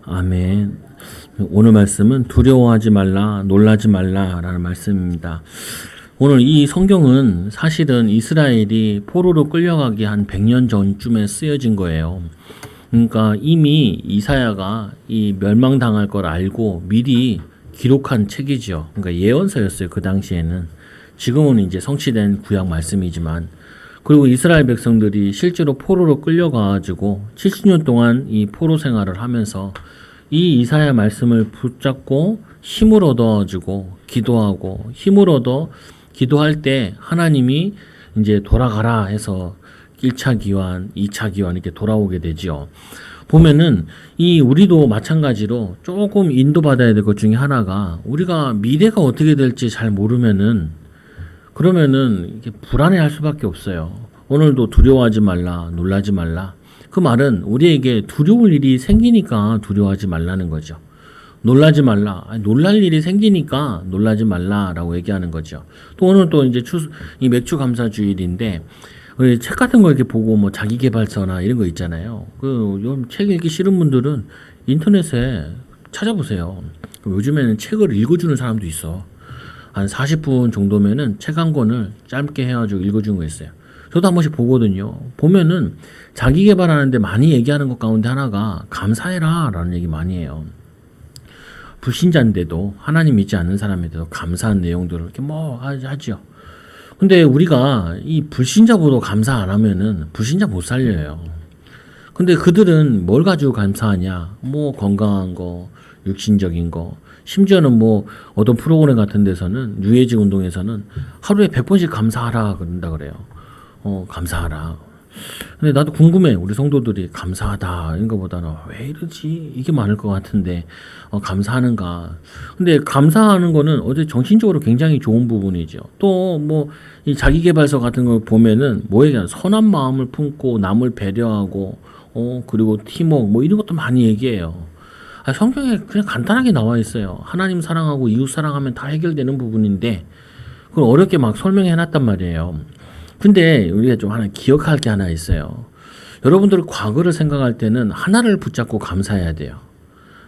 아멘. 오늘 말씀은 두려워하지 말라, 놀라지 말라라는 말씀입니다. 오늘 이 성경은 사실은 이스라엘이 포로로 끌려가기 한 100년 전쯤에 쓰여진 거예요. 그러니까 이미 이사야가 이 멸망당할 걸 알고 미리 기록한 책이죠. 그러니까 예언서였어요. 그 당시에는. 지금은 이제 성취된 구약 말씀이지만. 그리고 이스라엘 백성들이 실제로 포로로 끌려가가지고 70년 동안 이 포로 생활을 하면서 이 이사야 말씀을 붙잡고 힘을 얻어가지고 기도하고 힘을 얻어 기도할 때 하나님이 이제 돌아가라 해서 1차 기환, 2차 기환 이렇게 돌아오게 되지요. 보면은 이 우리도 마찬가지로 조금 인도받아야 될 것 중에 하나가 우리가 미래가 어떻게 될지 잘 모르면은 그러면은 이게 불안해할 수밖에 없어요. 오늘도 두려워하지 말라, 놀라지 말라. 그 말은 우리에게 두려울 일이 생기니까 두려워하지 말라는 거죠. 놀라지 말라. 놀랄 일이 생기니까 놀라지 말라라고 얘기하는 거죠. 또 오늘 또 이제 이 맥주 감사 주일인데 우리 책 같은 거 이렇게 보고 뭐 자기 개발서나 이런 거 있잖아요. 책 읽기 싫은 분들은 인터넷에 찾아보세요. 요즘에는 책을 읽어주는 사람도 있어. 한 40분 정도면은 책 한 권을 짧게 해가지고 읽어주는 거 있어요. 저도 한 번씩 보거든요. 보면은 자기 개발하는데 많이 얘기하는 것 가운데 하나가 감사해라 라는 얘기 많이 해요. 불신자인데도 하나님 믿지 않는 사람인데도 감사한 내용들을 이렇게 뭐 하지요. 근데 우리가 이 불신자보다 감사 안 하면은 불신자 못 살려요. 근데 그들은 뭘 가지고 감사하냐? 뭐 건강한 거, 육신적인 거, 심지어는 뭐 어떤 프로그램 같은 데서는 유해직 운동에서는 하루에 100번씩 감사하라 그런다 그래요. 감사하라. 근데 나도 궁금해. 우리 성도들이 감사하다 이런 거보다는 왜 이러지? 이게 많을 것 같은데 감사하는가? 근데 감사하는 거는 어제 정신적으로 굉장히 좋은 부분이죠. 또 뭐 이 자기계발서 같은 거 보면은 뭐 얘기하나 선한 마음을 품고 남을 배려하고 그리고 팀워크 뭐 이런 것도 많이 얘기해요. 성경에 그냥 간단하게 나와 있어요. 하나님 사랑하고 이웃 사랑하면 다 해결되는 부분인데 그걸 어렵게 막 설명해 놨단 말이에요. 근데 우리가 좀 하나 기억할 게 하나 있어요. 여러분들 과거를 생각할 때는 하나를 붙잡고 감사해야 돼요.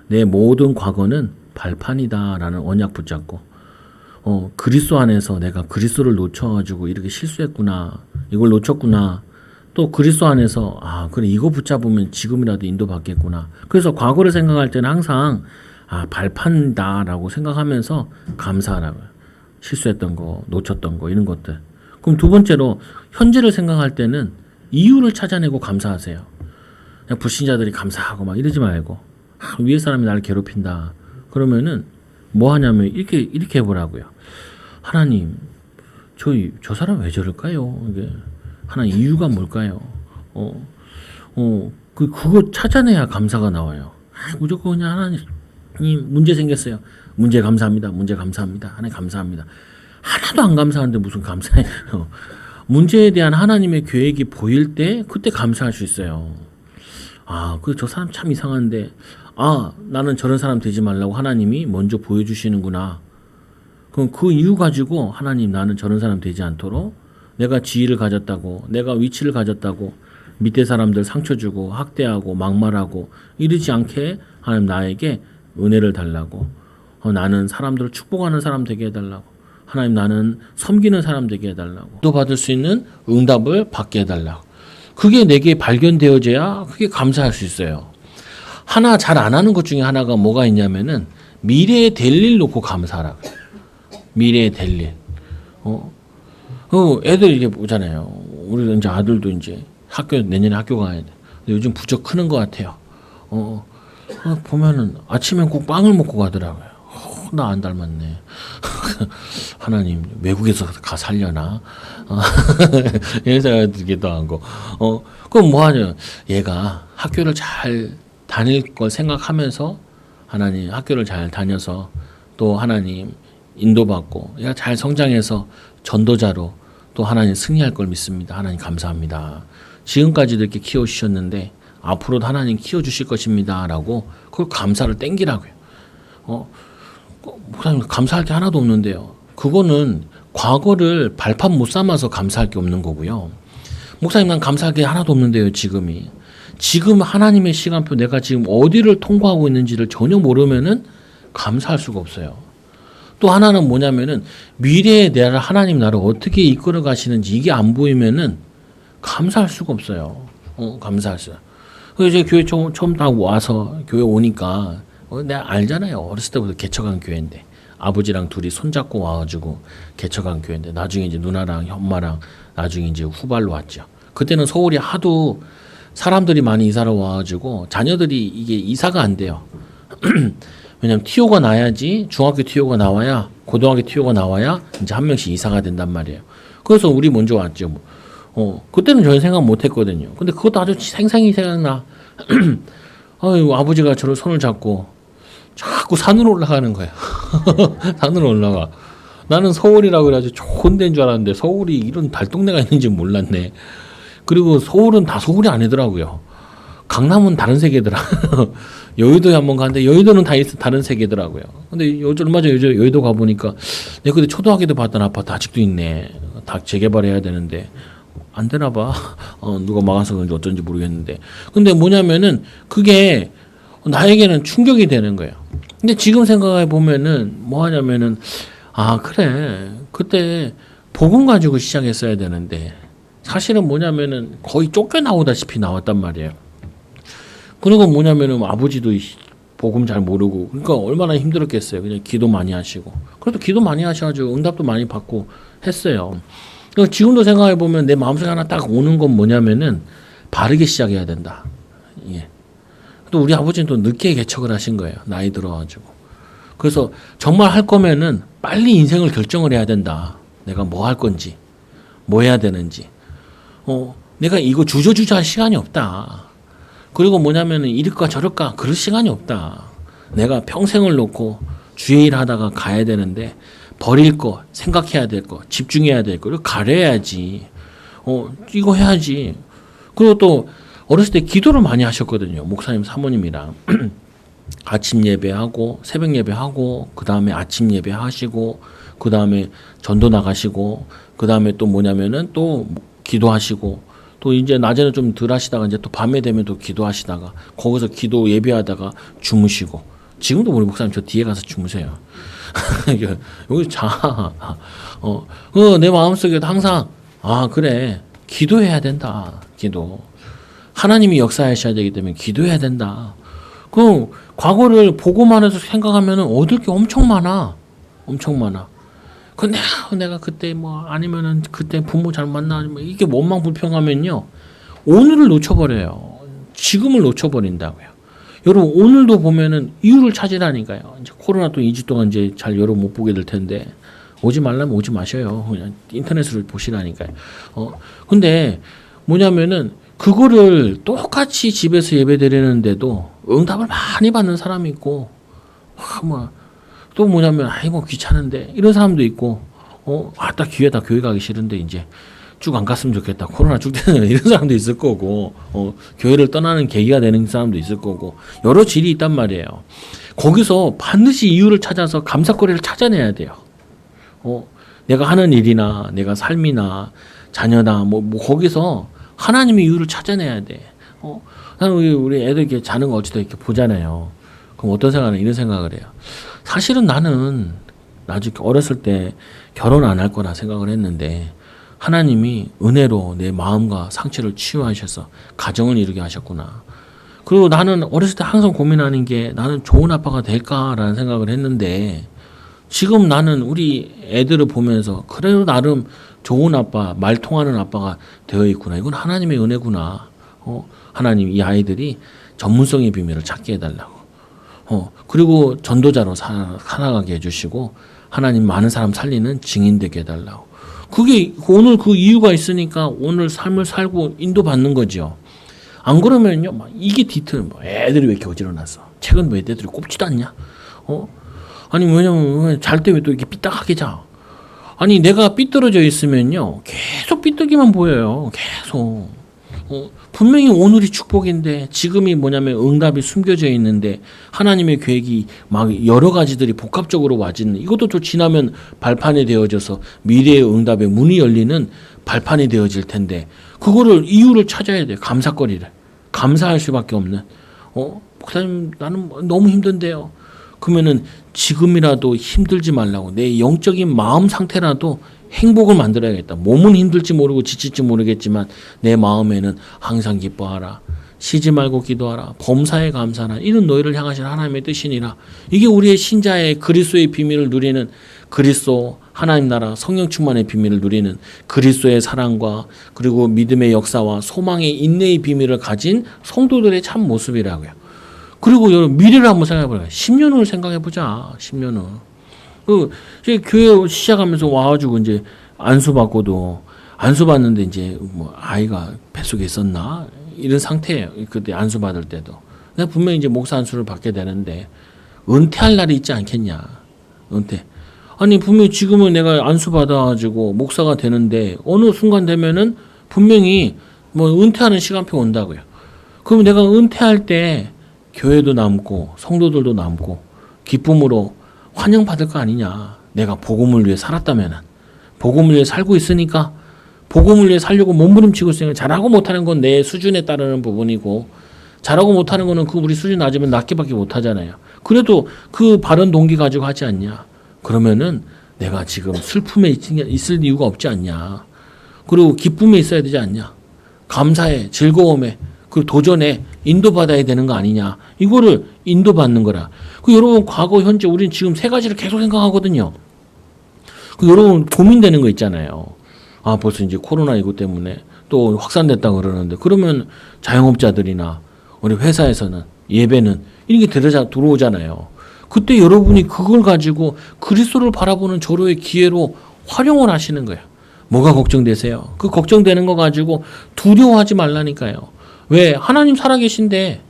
내 모든 과거는 발판이다라는 언약 붙잡고 그리스도 안에서 내가 그리스도를 놓쳐가지고 이렇게 실수했구나, 이걸 놓쳤구나. 또 그리스도 안에서 그래 이거 붙잡으면 지금이라도 인도받겠구나. 그래서 과거를 생각할 때는 항상 발판이다라고 생각하면서 감사하라고요. 실수했던 거, 놓쳤던 거 이런 것들. 그럼 두 번째로 현재를 생각할 때는 이유를 찾아내고 감사하세요. 그냥 불신자들이 감사하고 막 이러지 말고 위에 사람이 나를 괴롭힌다. 그러면은 뭐 하냐면 이렇게 해보라고요. 하나님, 저 사람 왜 저럴까요? 이게 하나님 이유가 뭘까요? 그거 찾아내야 감사가 나와요. 무조건 그냥 하나님 문제 생겼어요. 문제 감사합니다. 문제 감사합니다. 하나님 감사합니다. 하나도 안 감사한데 무슨 감사해요. 문제에 대한 하나님의 계획이 보일 때 그때 감사할 수 있어요. 저 사람 참 이상한데 나는 저런 사람 되지 말라고 하나님이 먼저 보여주시는구나. 그럼 그 이유 가지고 하나님 나는 저런 사람 되지 않도록 내가 지위를 가졌다고 내가 위치를 가졌다고 밑에 사람들 상처 주고 학대하고 막말하고 이러지 않게 하나님 나에게 은혜를 달라고 나는 사람들을 축복하는 사람 되게 해달라고 하나님 나는 섬기는 사람 되게 해달라고 또 받을 수 있는 응답을 받게 해달라고 그게 내게 발견되어져야 그게 감사할 수 있어요. 하나 잘 안 하는 것 중에 하나가 뭐가 있냐면은 미래에 될 일 놓고 감사하라고 미래에 될 일. 애들 이게 보잖아요. 우리 이제 아들도 이제 내년에 학교 가야 돼. 근데 요즘 부쩍 크는 것 같아요. 보면은 아침엔 꼭 빵을 먹고 가더라고요. 나 안 닮았네. 하나님 외국에서 가 살려나? 이런 생각이 들기도 하고. 그럼 뭐 하냐? 얘가 학교를 잘 다닐 걸 생각하면서 하나님 학교를 잘 다녀서 또 하나님 인도받고 얘가 잘 성장해서 전도자로 또 하나님 승리할 걸 믿습니다. 하나님 감사합니다. 지금까지도 이렇게 키워주셨는데 앞으로도 하나님 키워주실 것입니다. 라고 그걸 감사를 땡기라고요. 감사할 게 하나도 없는데요. 그거는 과거를 발판 못 삼아서 감사할 게 없는 거고요. 목사님 난 감사할 게 하나도 없는데요. 지금 하나님의 시간표 내가 지금 어디를 통과하고 있는지를 전혀 모르면은 감사할 수가 없어요. 또 하나는 뭐냐면은 미래의 나라 하나님 나라를 어떻게 이끌어 가시는지 이게 안 보이면은 감사할 수가 없어요. 감사할 수. 그래서 이제 교회 처음 딱 와서 교회 오니까 내가 알잖아요. 어렸을 때부터 개척한 교회인데 아버지랑 둘이 손잡고 와가지고 개척한 교회인데 나중에 이제 누나랑 엄마랑 나중에 이제 후발로 왔죠. 그때는 서울이 하도 사람들이 많이 이사를 와가지고 자녀들이 이게 이사가 안 돼요. 왜냐면 TO가 나야지 중학교 TO가 나와야 고등학교 TO가 나와야 이제 한 명씩 이사가 된단 말이에요. 그래서 우리 먼저 왔죠. 그때는 전혀 생각 못 했거든요. 근데 그것도 아주 생생히 생각나. 아버지가 저를 손을 잡고 자꾸 산으로 올라가는 거야. 산으로 올라가. 나는 서울이라고 그래가지고 좋은 데인 줄 알았는데 서울이 이런 달동네가 있는지 몰랐네. 그리고 서울은 다 서울이 아니더라고요. 강남은 다른 세계더라. 여의도에 한번 갔는데 여의도는 다 다른 세계더라고요. 근데 얼마 전에 여의도 가보니까 내가 그때 초등학교 때 봤던 아파트 아직도 있네. 다 재개발해야 되는데 안 되나 봐. 누가 막아서 그런지 어쩐지 모르겠는데. 근데 뭐냐면은 그게 나에게는 충격이 되는 거예요. 근데 지금 생각해 보면은 뭐 하냐면은 그래. 그때 복음 가지고 시작했어야 되는데 사실은 뭐냐면은 거의 쫓겨나오다시피 나왔단 말이에요. 그리고 뭐냐면은 아버지도 복음 잘 모르고 그러니까 얼마나 힘들었겠어요. 그냥 기도 많이 하시고. 그래도 기도 많이 하셔가지고 응답도 많이 받고 했어요. 지금도 생각해 보면 내 마음속에 하나 딱 오는 건 뭐냐면은 바르게 시작해야 된다. 예. 또 우리 아버지는 또 늦게 개척을 하신 거예요. 나이 들어가지고. 그래서 정말 할 거면은 빨리 인생을 결정을 해야 된다. 내가 뭐 할 건지, 뭐 해야 되는지. 내가 이거 주저주저 할 시간이 없다. 그리고 뭐냐면은 이럴까 저럴까 그럴 시간이 없다. 내가 평생을 놓고 주의 일 하다가 가야 되는데 버릴 거, 생각해야 될 거, 집중해야 될 거, 가려야지. 이거 해야지. 그리고 또 어렸을 때 기도를 많이 하셨거든요. 목사님 사모님이랑. 아침 예배하고 새벽 예배하고 그 다음에 아침 예배하시고 그 다음에 전도 나가시고 그 다음에 또 뭐냐면은 또 기도하시고 또 이제 낮에는 좀 덜 하시다가 이제 또 밤에 되면 또 기도하시다가 거기서 기도 예배하다가 주무시고 지금도 우리 목사님 저 뒤에 가서 주무세요. 여기 자. 내 마음속에도 항상 그래 기도해야 된다. 기도. 하나님이 역사하셔야 되기 때문에 기도해야 된다. 그 과거를 보고만 해서 생각하면 얻을 게 엄청 많아. 엄청 많아. 근데 내가 그때 뭐 아니면은 그때 부모 잘 만나 이게 원망 불평하면요 오늘을 놓쳐버려요. 지금을 놓쳐버린다고요. 여러분 오늘도 보면은 이유를 찾으라니까요. 이제 코로나 또 2주 동안 이제 잘 여러분 못 보게 될 텐데 오지 말라면 오지 마셔요. 그냥 인터넷으로 보시라니까요. 근데 뭐냐면은 그거를 똑같이 집에서 예배 드리는데도 응답을 많이 받는 사람이 있고 또 뭐냐면 뭐 귀찮은데 이런 사람도 있고 딱 기회다 교회 가기 싫은데 이제 쭉 안 갔으면 좋겠다 코로나 쭉 되는 이런 사람도 있을 거고 교회를 떠나는 계기가 되는 사람도 있을 거고 여러 질이 있단 말이에요. 거기서 반드시 이유를 찾아서 감사거리를 찾아내야 돼요. 내가 하는 일이나 내가 삶이나 자녀나 뭐 거기서 하나님의 이유를 찾아내야 돼. 나는 우리 애들 이렇게 자는 거 어찌다 이렇게 보잖아요. 그럼 어떤 생각은 이런 생각을 해요. 사실은 나는 나중에 어렸을 때 결혼 안 할 거라 생각을 했는데 하나님이 은혜로 내 마음과 상처를 치유하셔서 가정을 이루게 하셨구나. 그리고 나는 어렸을 때 항상 고민하는 게 나는 좋은 아빠가 될까라는 생각을 했는데 지금 나는 우리 애들을 보면서 그래도 나름 좋은 아빠, 말 통하는 아빠가 되어 있구나. 이건 하나님의 은혜구나. 하나님 이 아이들이 전문성의 비밀을 찾게 해달라고. 그리고 전도자로 살아가게 해주시고 하나님 많은 사람 살리는 증인 되게 해달라고. 그게 오늘 그 이유가 있으니까 오늘 삶을 살고 인도받는 거죠. 안 그러면요, 이게 뒤틀, 애들이 왜 이렇게 어지러놨어? 책은 왜 애들이 꼽지도 않냐? 아니, 왜냐면 잘 때 왜 또 이렇게 삐딱하게 자? 아니, 내가 삐뚤어져 있으면요, 계속 삐뚤기만 보여요. 계속. 분명히 오늘이 축복인데 지금이 뭐냐면 응답이 숨겨져 있는데 하나님의 계획이 막 여러 가지들이 복합적으로 와지는 이것도 좀 지나면 발판이 되어져서 미래의 응답의 문이 열리는 발판이 되어질 텐데 그거를 이유를 찾아야 돼요. 감사거리를. 감사할 수밖에 없는. 목사님 나는 너무 힘든데요. 그러면은 지금이라도 힘들지 말라고 내 영적인 마음 상태라도 행복을 만들어야겠다. 몸은 힘들지 모르고 지칠지 모르겠지만 내 마음에는 항상 기뻐하라. 쉬지 말고 기도하라. 범사에 감사하라. 이는 너희를 향하신 하나님의 뜻이니라. 이게 우리의 신자의 그리스도의 비밀을 누리는 그리스도 하나님 나라 성령 충만의 비밀을 누리는 그리스도의 사랑과 그리고 믿음의 역사와 소망의 인내의 비밀을 가진 성도들의 참 모습이라고요. 그리고 여러분 미래를 한번 생각해보자. 10년 후를 생각해보자. 10년 후. 교회 시작하면서 와가지고 이제 안수받고도 안수받는데 이제 뭐 아이가 뱃속에 있었나 이런 상태예요. 그때 안수받을 때도 내가 분명히 이제 목사 안수를 받게 되는데 은퇴할 날이 있지 않겠냐. 은퇴. 아니 분명히 지금은 내가 안수받아가지고 목사가 되는데 어느 순간 되면은 분명히 뭐 은퇴하는 시간표 온다고요. 그럼 내가 은퇴할 때 교회도 남고 성도들도 남고 기쁨으로 환영받을 거 아니냐. 내가 복음을 위해 살았다면은 복음을 위해 살고 있으니까 복음을 위해 살려고 몸부림치고 있으니까 잘하고 못하는 건 내 수준에 따르는 부분이고 잘하고 못하는 거는 그 우리 수준 낮으면 낮게밖에 못하잖아요. 그래도 그 바른 동기 가지고 하지 않냐. 그러면은 내가 지금 슬픔에 있을 이유가 없지 않냐. 그리고 기쁨에 있어야 되지 않냐. 감사에 즐거움에 그 도전에 인도받아야 되는 거 아니냐. 이거를 인도받는 거라. 여러분 과거 현재 우리는 지금 세 가지를 계속 생각하거든요. 여러분 고민되는 거 있잖아요. 벌써 이제 코로나19 때문에 또 확산됐다 그러는데 그러면 자영업자들이나 우리 회사에서는 예배는 이렇게 들어오잖아요. 그때 여러분이 그걸 가지고 그리스도를 바라보는 절호의 기회로 활용을 하시는 거예요. 뭐가 걱정되세요? 그 걱정되는 거 가지고 두려워하지 말라니까요. 왜? 하나님 살아계신데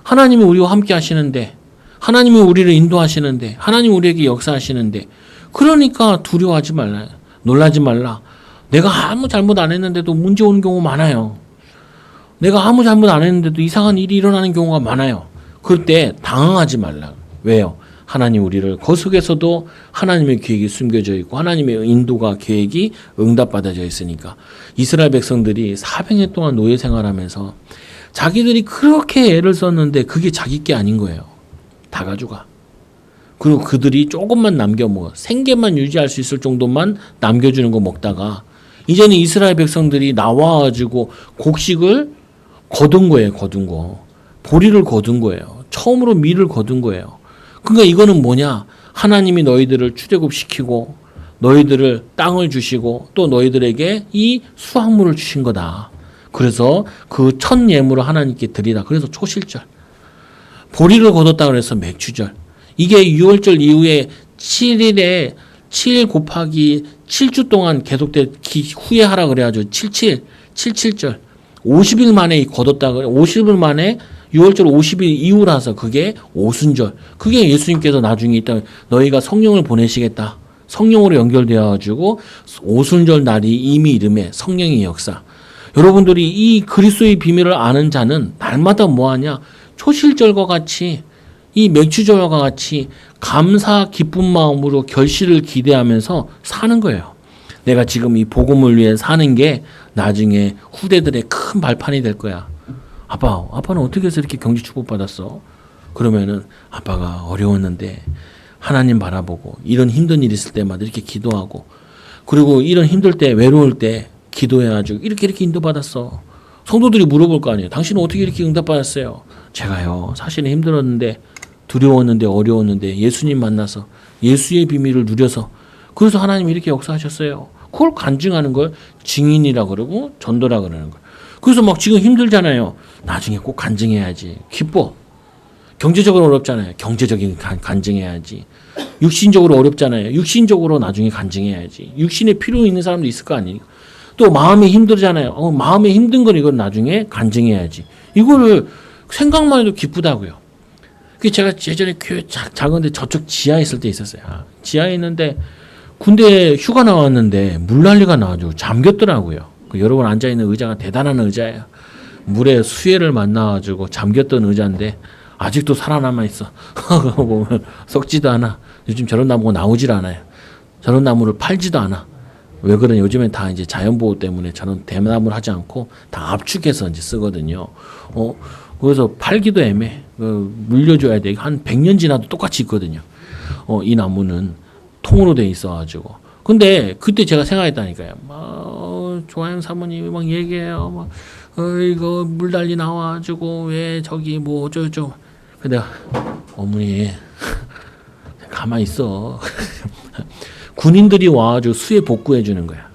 하나님이 우리와 함께 하시는데 하나님이 우리를 인도하시는데 하나님이 우리에게 역사하시는데 그러니까 두려워하지 말라. 놀라지 말라. 내가 아무 잘못 안 했는데도 문제 오는 경우 많아요. 내가 아무 잘못 안 했는데도 이상한 일이 일어나는 경우가 많아요. 그럴 때 당황하지 말라. 왜요? 하나님 우리를 그 속에서도 하나님의 계획이 숨겨져 있고 하나님의 인도가 계획이 응답받아져 있으니까 이스라엘 백성들이 400년 동안 노예 생활하면서 자기들이 그렇게 애를 썼는데 그게 자기 게 아닌 거예요. 다 가져가. 그리고 그들이 조금만 남겨 먹어. 생계만 유지할 수 있을 정도만 남겨주는 거 먹다가 이제는 이스라엘 백성들이 나와가지고 곡식을 거둔 거예요. 거둔 거. 보리를 거둔 거예요. 처음으로 밀을 거둔 거예요. 그러니까 이거는 뭐냐? 하나님이 너희들을 출애굽시키고 너희들을 땅을 주시고 또 너희들에게 이 수확물을 주신 거다. 그래서 그 첫 예물을 하나님께 드리라. 그래서 초실절. 보리를 거뒀다 그래서 맥주절. 이게 6월절 이후에 7일에 7 곱하기 7주 동안 계속된 후에 하라 그래가지고 77절. 50일 만에 거뒀다 그래. 50일 만에 6월절 50일 이후라서 그게 오순절. 그게 예수님께서 나중에 있다 너희가 성령을 보내시겠다. 성령으로 연결되어가지고 오순절 날이 이미 이름에 성령의 역사. 여러분들이 이 그리스도의 비밀을 아는 자는 날마다 뭐하냐? 초실절과 같이 이 맥주절과 같이 감사 기쁜 마음으로 결실을 기대하면서 사는 거예요. 내가 지금 이 복음을 위해 사는 게 나중에 후대들의 큰 발판이 될 거야. 아빠는 어떻게 해서 이렇게 경제 축복받았어? 그러면은 아빠가 어려웠는데 하나님 바라보고 이런 힘든 일 있을 때마다 이렇게 기도하고 그리고 이런 힘들 때 외로울 때 기도해가지고 이렇게 인도받았어. 성도들이 물어볼 거 아니에요. 당신은 어떻게 이렇게 응답받았어요? 제가요 사실은 힘들었는데 두려웠는데 어려웠는데 예수님 만나서 예수의 비밀을 누려서 그래서 하나님이 이렇게 역사하셨어요. 그걸 간증하는 걸 증인이라 그러고 전도라 그러는 거예요. 그래서 막 지금 힘들잖아요. 나중에 꼭 간증해야지. 기뻐. 경제적으로 어렵잖아요. 경제적인 간증해야지. 육신적으로 어렵잖아요. 육신적으로 나중에 간증해야지. 육신에 필요 있는 사람도 있을 거 아니에요. 또 마음이 힘들잖아요. 마음에 힘든 건 이건 나중에 간증해야지. 이거를 생각만 해도 기쁘다고요. 제가 예전에 교회 작은데 저쪽 지하에 있을 때 있었어요. 지하에 있는데 군대 휴가 나왔는데 물난리가 나가지고 잠겼더라고요. 여러분 앉아있는 의자가 대단한 의자예요. 물에 수해를 만나가지고 잠겼던 의자인데 아직도 살아남아 있어. 보면 썩지도 않아. 요즘 저런 나무가 나오질 않아요. 저런 나무를 팔지도 않아. 왜 그러냐? 요즘엔 다 이제 자연보호 때문에 저는 대나무를 하지 않고 다 압축해서 이제 쓰거든요. 그래서 팔기도 애매해. 물려줘야 돼. 한 100년 지나도 똑같이 있거든요. 이 나무는 통으로 돼 있어가지고. 근데 그때 제가 생각했다니까요. 조아영 사모님이 막 얘기해요. 이거 물달리 나와가지고 왜 저기 뭐 어쩌고저쩌고. 근데 내가 어머니 가만히 있어. 군인들이 와가지고 수해 복구해 주는 거야.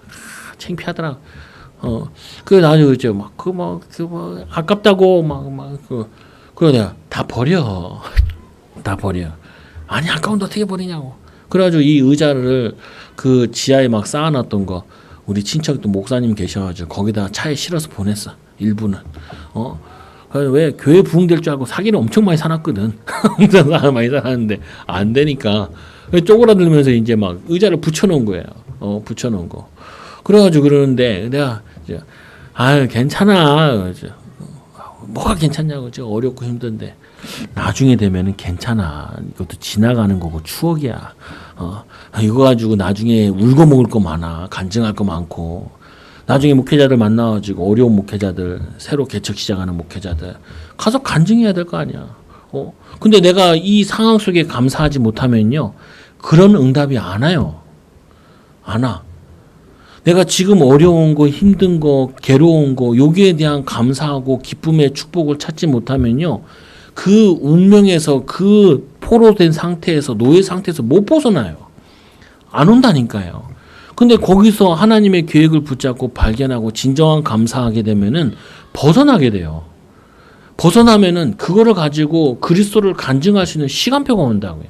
창피하더라. 그래 나중에 이제 아깝다고 그래 내가 다 버려. 다 버려. 아니 아까운데 어떻게 버리냐고. 그래가지고 이 의자를 그 지하에 막 쌓아놨던 거 우리 친척도 목사님 계셔가지고 거기다 차에 실어서 보냈어. 일부는. 왜 교회 부흥될 줄 알고 사기를 엄청 많이 사놨거든. 엄청 많이 사놨는데 안 되니까 쪼그라들면서 이제 막 의자를 붙여놓은 거예요. 붙여놓은 거. 그래가지고 그러는데 내가 이제 괜찮아. 뭐가 괜찮냐고. 제가 어렵고 힘든데 나중에 되면은 괜찮아. 이것도 지나가는 거고 추억이야. 이거 가지고 나중에 울고 먹을 거 많아. 간증할 거 많고. 나중에 목회자들 만나가지고 어려운 목회자들, 새로 개척 시작하는 목회자들 가서 간증해야 될 거 아니야. 근데 내가 이 상황 속에 감사하지 못하면요, 그런 응답이 안 와요. 안 와. 내가 지금 어려운 거, 힘든 거, 괴로운 거, 여기에 대한 감사하고 기쁨의 축복을 찾지 못하면요, 그 운명에서 그 포로된 상태에서, 노예 상태에서 못 벗어나요. 안 온다니까요. 근데 거기서 하나님의 계획을 붙잡고 발견하고 진정한 감사하게 되면은 벗어나게 돼요. 벗어나면은 그거를 가지고 그리스도를 간증할 수 있는 시간표가 온다고요.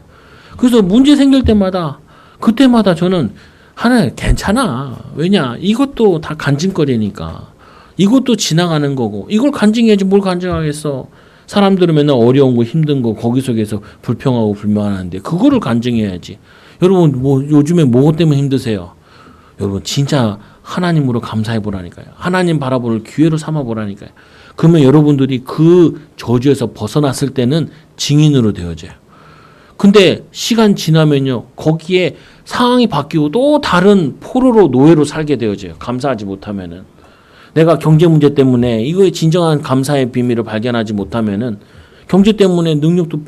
그래서 문제 생길 때마다 그때마다 저는 하나님 괜찮아. 왜냐? 이것도 다 간증거리니까. 이것도 지나가는 거고. 이걸 간증해야지 뭘 간증하겠어. 사람들은 맨날 어려운 거 힘든 거 거기 속에서 불평하고 불만하는데 그거를 간증해야지. 여러분 뭐 요즘에 뭐 때문에 힘드세요? 여러분 진짜 하나님으로 감사해 보라니까요. 하나님 바라볼 기회로 삼아 보라니까요. 그러면 여러분들이 그 저주에서 벗어났을 때는 증인으로 되어져요. 근데 시간 지나면요, 거기에 상황이 바뀌고 또 다른 포로로 노예로 살게 되어져요. 감사하지 못하면은. 내가 경제 문제 때문에 이거의 진정한 감사의 비밀을 발견하지 못하면은 경제 때문에 능력도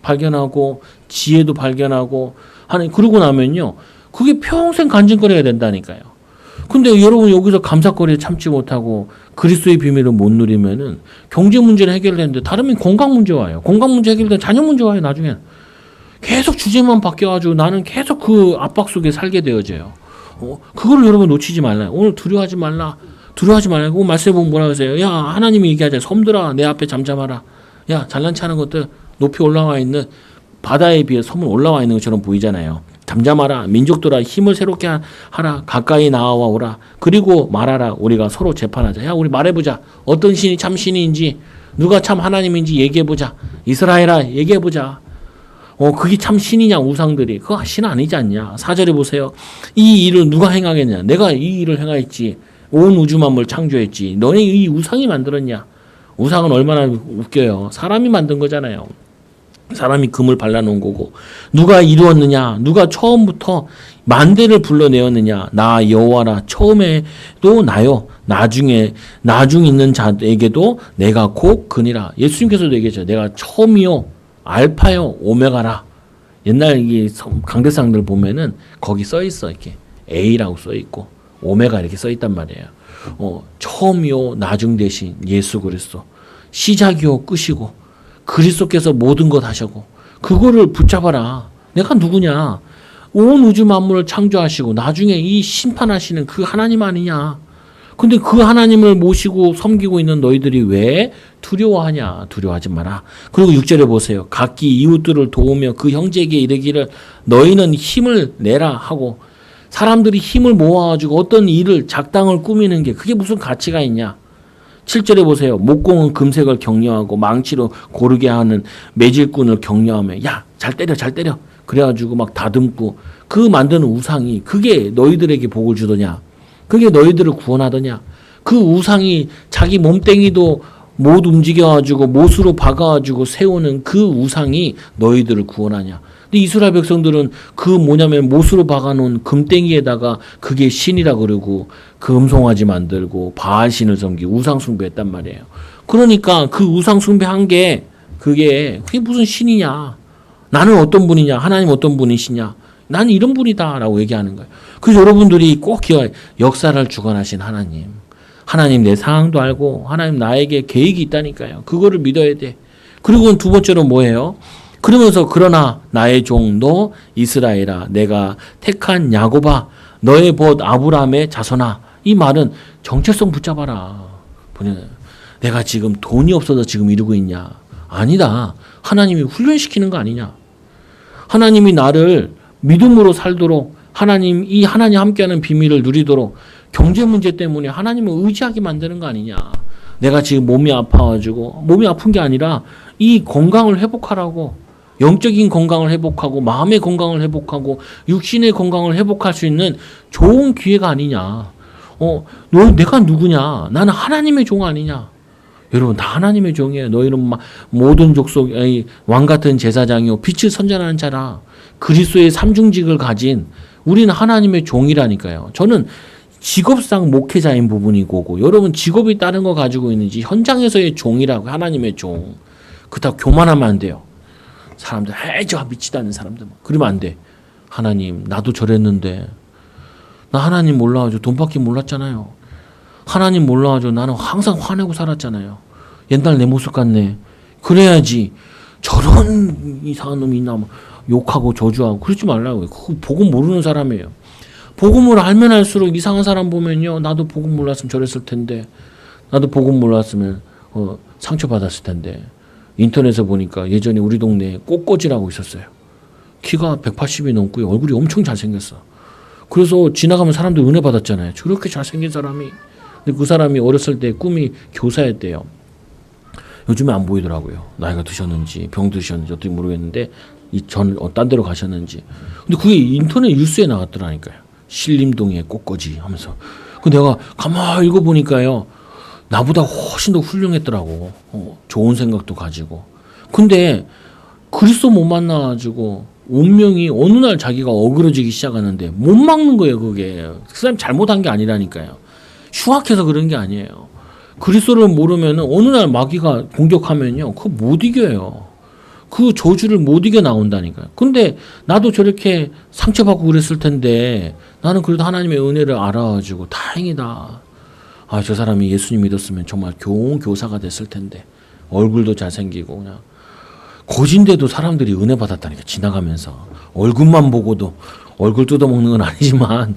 발견하고 지혜도 발견하고 하는, 그러고 나면요, 그게 평생 간증거리가 된다니까요. 근데 여러분 여기서 감사거리를 참지 못하고 그리스도의 비밀을 못 누리면은 경제 문제는 해결되는데 다르면 건강 문제 와요. 건강 문제 해결되면 자녀 문제 와요. 나중엔 계속 주제만 바뀌어가지고 나는 계속 그 압박 속에 살게 되어져요. 그거를 여러분 놓치지 말라요. 오늘 두려워하지 말라. 두려워하지 말라고 말씀해 보면 뭐라 그러세요? 야, 하나님이 얘기하자. 섬들아, 내 앞에 잠잠하라. 야, 잘난치 않은 것들, 높이 올라와 있는 바다에 비해 섬은 올라와 있는 것처럼 보이잖아요. 잠잠하라. 민족들아, 힘을 새롭게 하라. 가까이 나와 오라. 그리고 말하라. 우리가 서로 재판하자. 야, 우리 말해보자. 어떤 신이 참 신인지, 누가 참 하나님인지 얘기해보자. 이스라엘아, 얘기해보자. 그게 참 신이냐, 우상들이. 그거 신 아니지 않냐. 4절에 보세요. 이 일을 누가 행하겠냐. 내가 이 일을 행하였지. 온 우주 만물 창조했지. 너네 이 우상이 만들었냐. 우상은 얼마나 웃겨요. 사람이 만든 거잖아요. 사람이 금을 발라놓은 거고. 누가 이루었느냐. 누가 처음부터 만대를 불러내었느냐. 나 여호와라. 처음에도 나요. 나중에 있는 자에게도 내가 곧 그니라. 예수님께서도 얘기했죠. 내가 처음이요, 알파요, 오메가라. 옛날 이 강대상들 보면은 거기 써 있어. 이렇게 A라고 써 있고 오메가 이렇게 써 있단 말이에요. 처음이요, 나중 대신 예수 그리스도. 시작이요, 끝이고 그리스도께서 모든 것 하시고. 그거를 붙잡아라. 내가 누구냐? 온 우주 만물을 창조하시고 나중에 이 심판하시는 그 하나님 아니냐? 근데 그 하나님을 모시고 섬기고 있는 너희들이 왜 두려워하냐? 두려워하지 마라. 그리고 6절에 보세요. 각기 이웃들을 도우며 그 형제에게 이르기를 너희는 힘을 내라 하고. 사람들이 힘을 모아가지고 어떤 일을 작당을 꾸미는 게 그게 무슨 가치가 있냐? 7절에 보세요. 목공은 금색을 격려하고 망치로 고르게 하는 매질꾼을 격려하며 야, 잘 때려, 잘 때려. 그래가지고 막 다듬고 그 만드는 우상이 그게 너희들에게 복을 주더냐? 그게 너희들을 구원하더냐? 그 우상이 자기 몸뚱이도 못 움직여가지고 못으로 박아가지고 세우는 그 우상이 너희들을 구원하냐? 근데 이스라엘 백성들은 그 뭐냐면 못으로 박아놓은 금땡이에다가 그게 신이라 그러고 그 음송아지 만들고 바알신을 섬기고 우상 숭배했단 말이에요. 그러니까 그 우상 숭배한 게 그게 무슨 신이냐? 나는 어떤 분이냐? 하나님 어떤 분이시냐? 나는 이런 분이다라고 얘기하는 거예요. 그래서 여러분들이 꼭 기억해요. 역사를 주관하신 하나님. 하나님 내 상황도 알고 하나님 나에게 계획이 있다니까요. 그거를 믿어야 돼. 그리고 두 번째로 뭐예요? 그러면서 그러나 나의 종 너 이스라엘아 내가 택한 야곱아 너의 벗 아브라함의 자손아 이 말은 정체성 붙잡아라. 내가 지금 돈이 없어서 지금 이러고 있냐? 아니다. 하나님이 훈련시키는 거 아니냐? 하나님이 나를 믿음으로 살도록 하나님 함께하는 비밀을 누리도록 경제 문제 때문에 하나님을 의지하게 만드는 거 아니냐? 내가 지금 몸이 아파가지고 몸이 아픈 게 아니라 이 건강을 회복하라고 영적인 건강을 회복하고 마음의 건강을 회복하고 육신의 건강을 회복할 수 있는 좋은 기회가 아니냐? 내가 누구냐? 나는 하나님의 종 아니냐? 여러분 다 하나님의 종이에요. 너희는 모든 족속 왕 같은 제사장이요 빛을 선전하는 자라. 그리스도의 삼중직을 가진 우리는 하나님의 종이라니까요. 저는 직업상 목회자인 부분이고 여러분 직업이 다른 거 가지고 있는지 현장에서의 종이라고 하나님의 종. 그렇다고 교만하면 안 돼요. 사람들 해저 미치다는 사람들 그러면 안 돼. 하나님 나도 저랬는데 나 하나님 몰라가지고 돈밖에 몰랐잖아요. 하나님 몰라가지고 나는 항상 화내고 살았잖아요. 옛날 내 모습 같네. 그래야지 저런 이상한 놈이 있나 욕하고 저주하고 그러지 말라고요. 그거 복음 모르는 사람이에요. 복음을 알면 알수록 이상한 사람 보면요. 나도 복음 몰랐으면 저랬을 텐데 나도 복음 몰랐으면 상처받았을 텐데 인터넷에 보니까 예전에 우리 동네에 꽃꽂이라고 있었어요. 키가 180이 넘고요. 얼굴이 엄청 잘생겼어. 그래서 지나가면 사람들 은혜 받았잖아요. 저렇게 잘생긴 사람이. 근데 그 사람이 어렸을 때 꿈이 교사였대요. 요즘에 안 보이더라고요. 나이가 드셨는지 병 드셨는지 어떻게 모르겠는데 딴 데로 가셨는지. 근데 그게 인터넷 뉴스에 나왔더라니까요. 신림동의 꽃꽂이 하면서. 그 내가 가만히 읽어보니까요. 나보다 훨씬 더 훌륭했더라고. 좋은 생각도 가지고. 근데 그리스도 못 만나가지고 운명이 어느 날 자기가 어그러지기 시작하는데 못 막는 거예요. 그게. 그 사람이 잘못한 게 아니라니까요. 흉악해서 그런 게 아니에요. 그리스도를 모르면 어느 날 마귀가 공격하면요. 그거 못 이겨요. 그 저주를 못 이겨 나온다니까요. 근데 나도 저렇게 상처받고 그랬을 텐데 나는 그래도 하나님의 은혜를 알아가지고 다행이다. 저 사람이 예수님 믿었으면 정말 좋은 교사가 됐을 텐데 얼굴도 잘생기고 그냥 거진데도 사람들이 은혜 받았다니까 지나가면서 얼굴만 보고도 얼굴 뜯어먹는 건 아니지만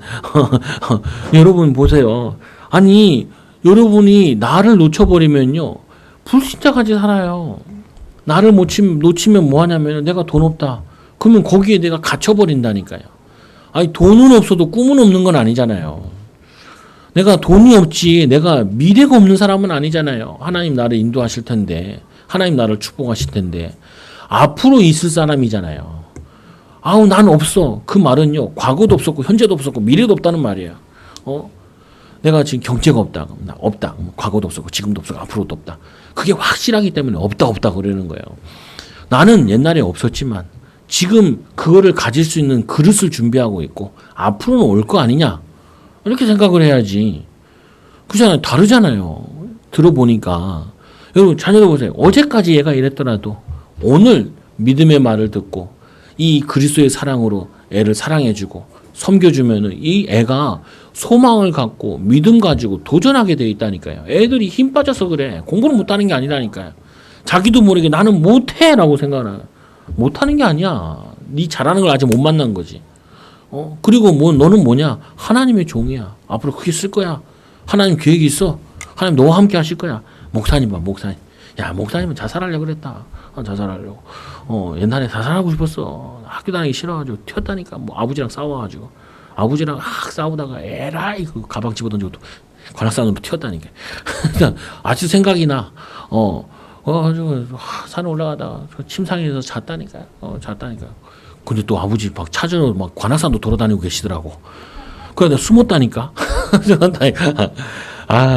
여러분 보세요. 아니 여러분이 나를 놓쳐버리면요 불신자같이 살아요. 나를 놓치면 뭐하냐면 내가 돈 없다. 그러면 거기에 내가 갇혀버린다니까요. 아니 돈은 없어도 꿈은 없는 건 아니잖아요. 내가 돈이 없지 내가 미래가 없는 사람은 아니잖아요. 하나님 나를 인도하실 텐데 하나님 나를 축복하실 텐데 앞으로 있을 사람이잖아요. 난 없어. 그 말은요 과거도 없었고 현재도 없었고 미래도 없다는 말이에요. 내가 지금 경제가 없다. 없다. 과거도 없었고 지금도 없었고 앞으로도 없다. 그게 확실하기 때문에 없다 그러는 거예요. 나는 옛날에 없었지만 지금 그거를 가질 수 있는 그릇을 준비하고 있고 앞으로는 올 거 아니냐. 이렇게 생각을 해야지. 그렇잖아요. 다르잖아요. 들어보니까. 여러분 자녀들 보세요. 어제까지 얘가 이랬더라도 오늘 믿음의 말을 듣고 이 그리스도의 사랑으로 애를 사랑해주고 섬겨주면은 이 애가 소망을 갖고 믿음 가지고 도전하게 돼 있다니까요. 애들이 힘 빠져서 그래. 공부를 못하는 게 아니라니까요. 자기도 모르게 나는 못해라고 생각하나. 못하는 게 아니야. 네 잘하는 걸 아직 못 만난 거지. 그리고 너는 뭐냐? 하나님의 종이야. 앞으로 크게 쓸 거야. 하나님 계획이 있어. 하나님 너와 함께 하실 거야. 목사님 봐, 목사님. 야, 목사님은 자살하려고 그랬다. 자살하려고. 옛날에 자살하고 싶었어. 학교 다니기 싫어가지고 튀었다니까. 아버지랑 싸워가지고. 아버지랑 싸우다가 에라이 그 가방 집어던지고 또 관악산으로 튀었다니까. 아직도 생각이 나. 산에 올라가다가 침상에서 잤다니까요. 근데 또 아버지 막 찾으러 막 관악산도 돌아다니고 계시더라고. 그래 내가 숨었다니까.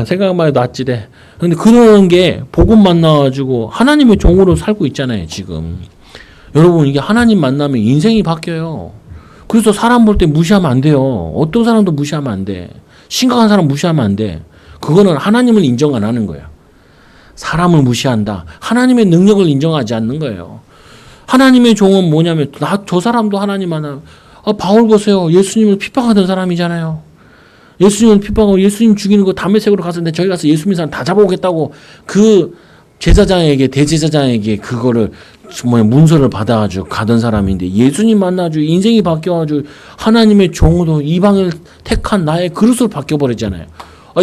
생각만 해도 아찔해. 근데 그런 게 복음 만나가지고 하나님의 종으로 살고 있잖아요 지금. 여러분 이게 하나님 만나면 인생이 바뀌어요. 그래서 사람 볼 때 무시하면 안 돼요. 어떤 사람도 무시하면 안 돼. 심각한 사람 무시하면 안 돼. 그거는 하나님을 인정 안 하는 거예요. 사람을 무시한다. 하나님의 능력을 인정하지 않는 거예요. 하나님의 종은 뭐냐면 저 사람도 하나님 하나. 바울 보세요. 예수님을 핍박하던 사람이잖아요. 예수님을 핍박하고 예수님 죽이는 거 담에색으로 가서 저희 가서 예수 믿는 사람 다 잡아오겠다고 그 제사장에게 대제사장에게 그거를 문서를 받아가지고 가던 사람인데 예수님 만나가지고 인생이 바뀌어가지고 하나님의 종으로 이방을 택한 나의 그릇으로 바뀌어버렸잖아요.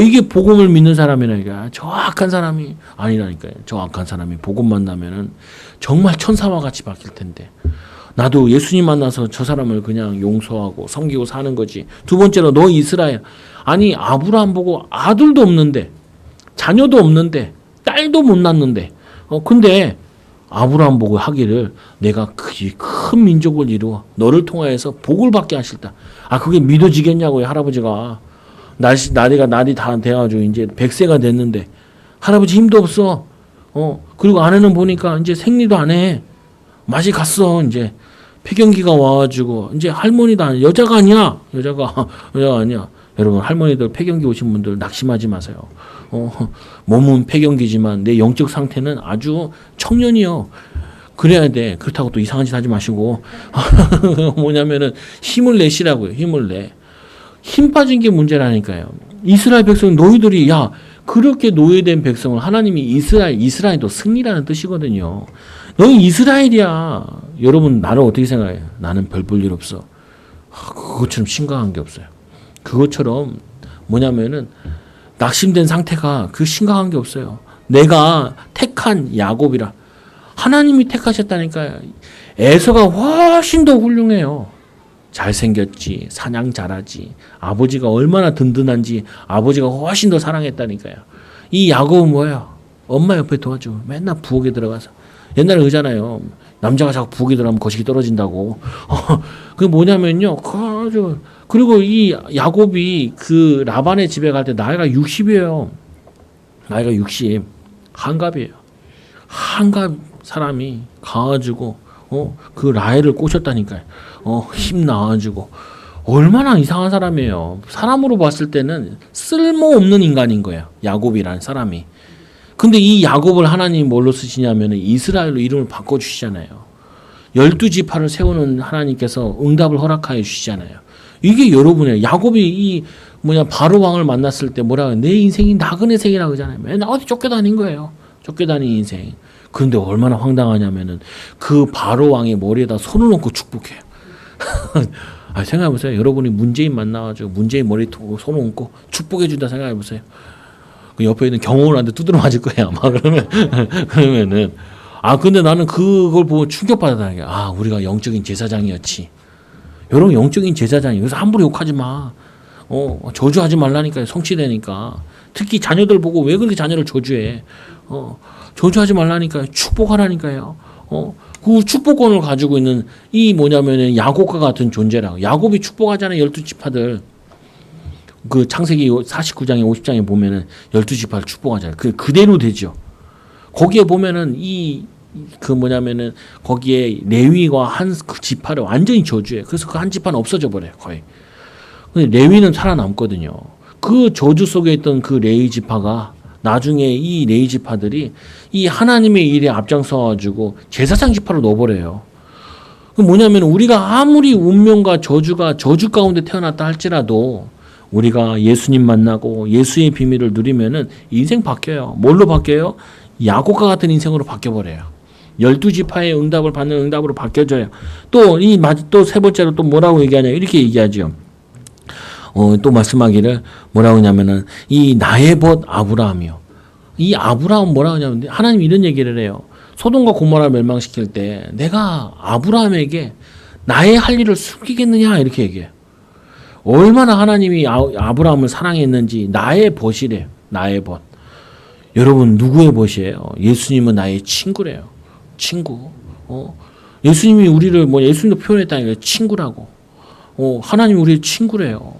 이게 복음을 믿는 사람이라니까. 저 악한 사람이 아니라니까요. 저 악한 사람이 복음 만나면은 정말 천사와 같이 바뀔 텐데. 나도 예수님 만나서 저 사람을 그냥 용서하고 섬기고 사는 거지. 두 번째로 너 이스라엘. 아니 아브라함 보고 아들도 없는데 자녀도 없는데 딸도 못 낳는데 근데 아브라함 보고 하기를 내가 큰 민족을 이루어 너를 통하여서 복을 받게 하실다. 그게 믿어지겠냐고요. 할아버지가. 날이 다 돼가지고 이제 100세가 됐는데 할아버지 힘도 없어. 그리고 아내는 보니까 이제 생리도 안 해. 맛이 갔어. 이제 폐경기가 와가지고 이제 할머니도 여자가 아니야. 여자가 아니야. 여러분 할머니들 폐경기 오신 분들 낙심하지 마세요. 몸은 폐경기지만 내 영적 상태는 아주 청년이요. 그래야 돼. 그렇다고 또 이상한 짓 하지 마시고 뭐냐면은 힘을 내시라고요. 힘을 내. 힘 빠진 게 문제라니까요. 이스라엘 백성 너희들이 그렇게 노예된 백성을 하나님이 이스라엘도 승리라는 뜻이거든요. 너희 이스라엘이야. 여러분 나를 어떻게 생각해요? 나는 별 볼 일 없어. 그것처럼 심각한 게 없어요. 그것처럼 뭐냐면은 낙심된 상태가 심각한 게 없어요. 내가 택한 야곱이라. 하나님이 택하셨다니까요. 에서가 훨씬 더 훌륭해요. 잘생겼지, 사냥 잘하지, 아버지가 얼마나 든든한지 아버지가 훨씬 더 사랑했다니까요. 이 야곱은 뭐예요? 엄마 옆에 도와줘. 맨날 부엌에 들어가서. 옛날에 그러잖아요. 남자가 자꾸 부엌에 들어가면 거시기 떨어진다고. 그게 뭐냐면요. 그리고 이 야곱이 그 라반의 집에 갈 때 나이가 60이에요. 나이가 60. 한갑이에요. 한갑 사람이 가가지고 그 라헬을 꼬셨다니까요. 힘 나와가지고 얼마나 이상한 사람이에요. 사람으로 봤을 때는 쓸모없는 인간인 거예요. 야곱이라는 사람이. 근데 이 야곱을 하나님이 뭘로 쓰시냐면 이스라엘로 이름을 바꿔주시잖아요. 12지파를 세우는 하나님께서 응답을 허락하여 주시잖아요. 이게 여러분이에요. 야곱이 바로 왕을 만났을 때 뭐라고 내 인생이 나그네 생이라고 하잖아요. 맨날 어디 쫓겨다닌 거예요. 쫓겨다닌 인생. 그런데 얼마나 황당하냐면은 그 바로 왕의 머리에다 손을 얹고 축복해요. 생각해보세요. 여러분이 문재인 만나가지고 문재인 머리에 손을 얹고 축복해준다 생각해보세요. 그 옆에 있는 경호원한테 두드려 맞을 거예요. 그러면은 근데 나는 그걸 보고 충격받았다는 게 우리가 영적인 제사장이었지. 여러분 영적인 제사장이. 그래서 함부로 욕하지 마. 저주하지 말라니까요. 성취되니까. 특히 자녀들 보고 왜 그렇게 자녀를 저주해. 저주하지 말라니까요. 축복하라니까요. 그 축복권을 가지고 있는 뭐냐면은 야곱과 같은 존재라고. 야곱이 축복하잖아요. 12지파들. 그 창세기 49장에 50장에 보면은 12지파를 축복하잖아요. 그대로 되죠. 거기에 보면은 거기에 레위가 그 지파를 완전히 저주해. 그래서 그 한 지파는 없어져 버려요. 거의. 근데 레위는 살아남거든요. 그 저주 속에 있던 그 레위 지파가 나중에 이 레위 지파들이 이 하나님의 일에 앞장서가지고 제사장 지파로 넣어버려요. 그 뭐냐면 우리가 아무리 운명과 저주 가운데 태어났다 할지라도 우리가 예수님 만나고 예수의 비밀을 누리면은 인생 바뀌어요. 뭘로 바뀌어요? 야곱과 같은 인생으로 바뀌어버려요. 12지파의 응답을 받는 응답으로 바뀌어져요. 또 세 번째로 또 뭐라고 얘기하냐 이렇게 얘기하죠. 또 말씀하기를 뭐라고 하냐면은 이 나의 벗 아브라함이요. 이 아브라함 뭐라고 하냐면 하나님 이런 얘기를 해요. 소돔과 고모라를 멸망시킬 때 내가 아브라함에게 나의 할 일을 숨기겠느냐 이렇게 얘기해요. 얼마나 하나님이 아브라함을 사랑했는지 나의 벗이래요. 나의 벗. 여러분 누구의 벗이에요? 예수님은 나의 친구래요. 친구. 예수님이 우리를 예수님도 표현했다니까 친구라고. 하나님이 우리의 친구래요.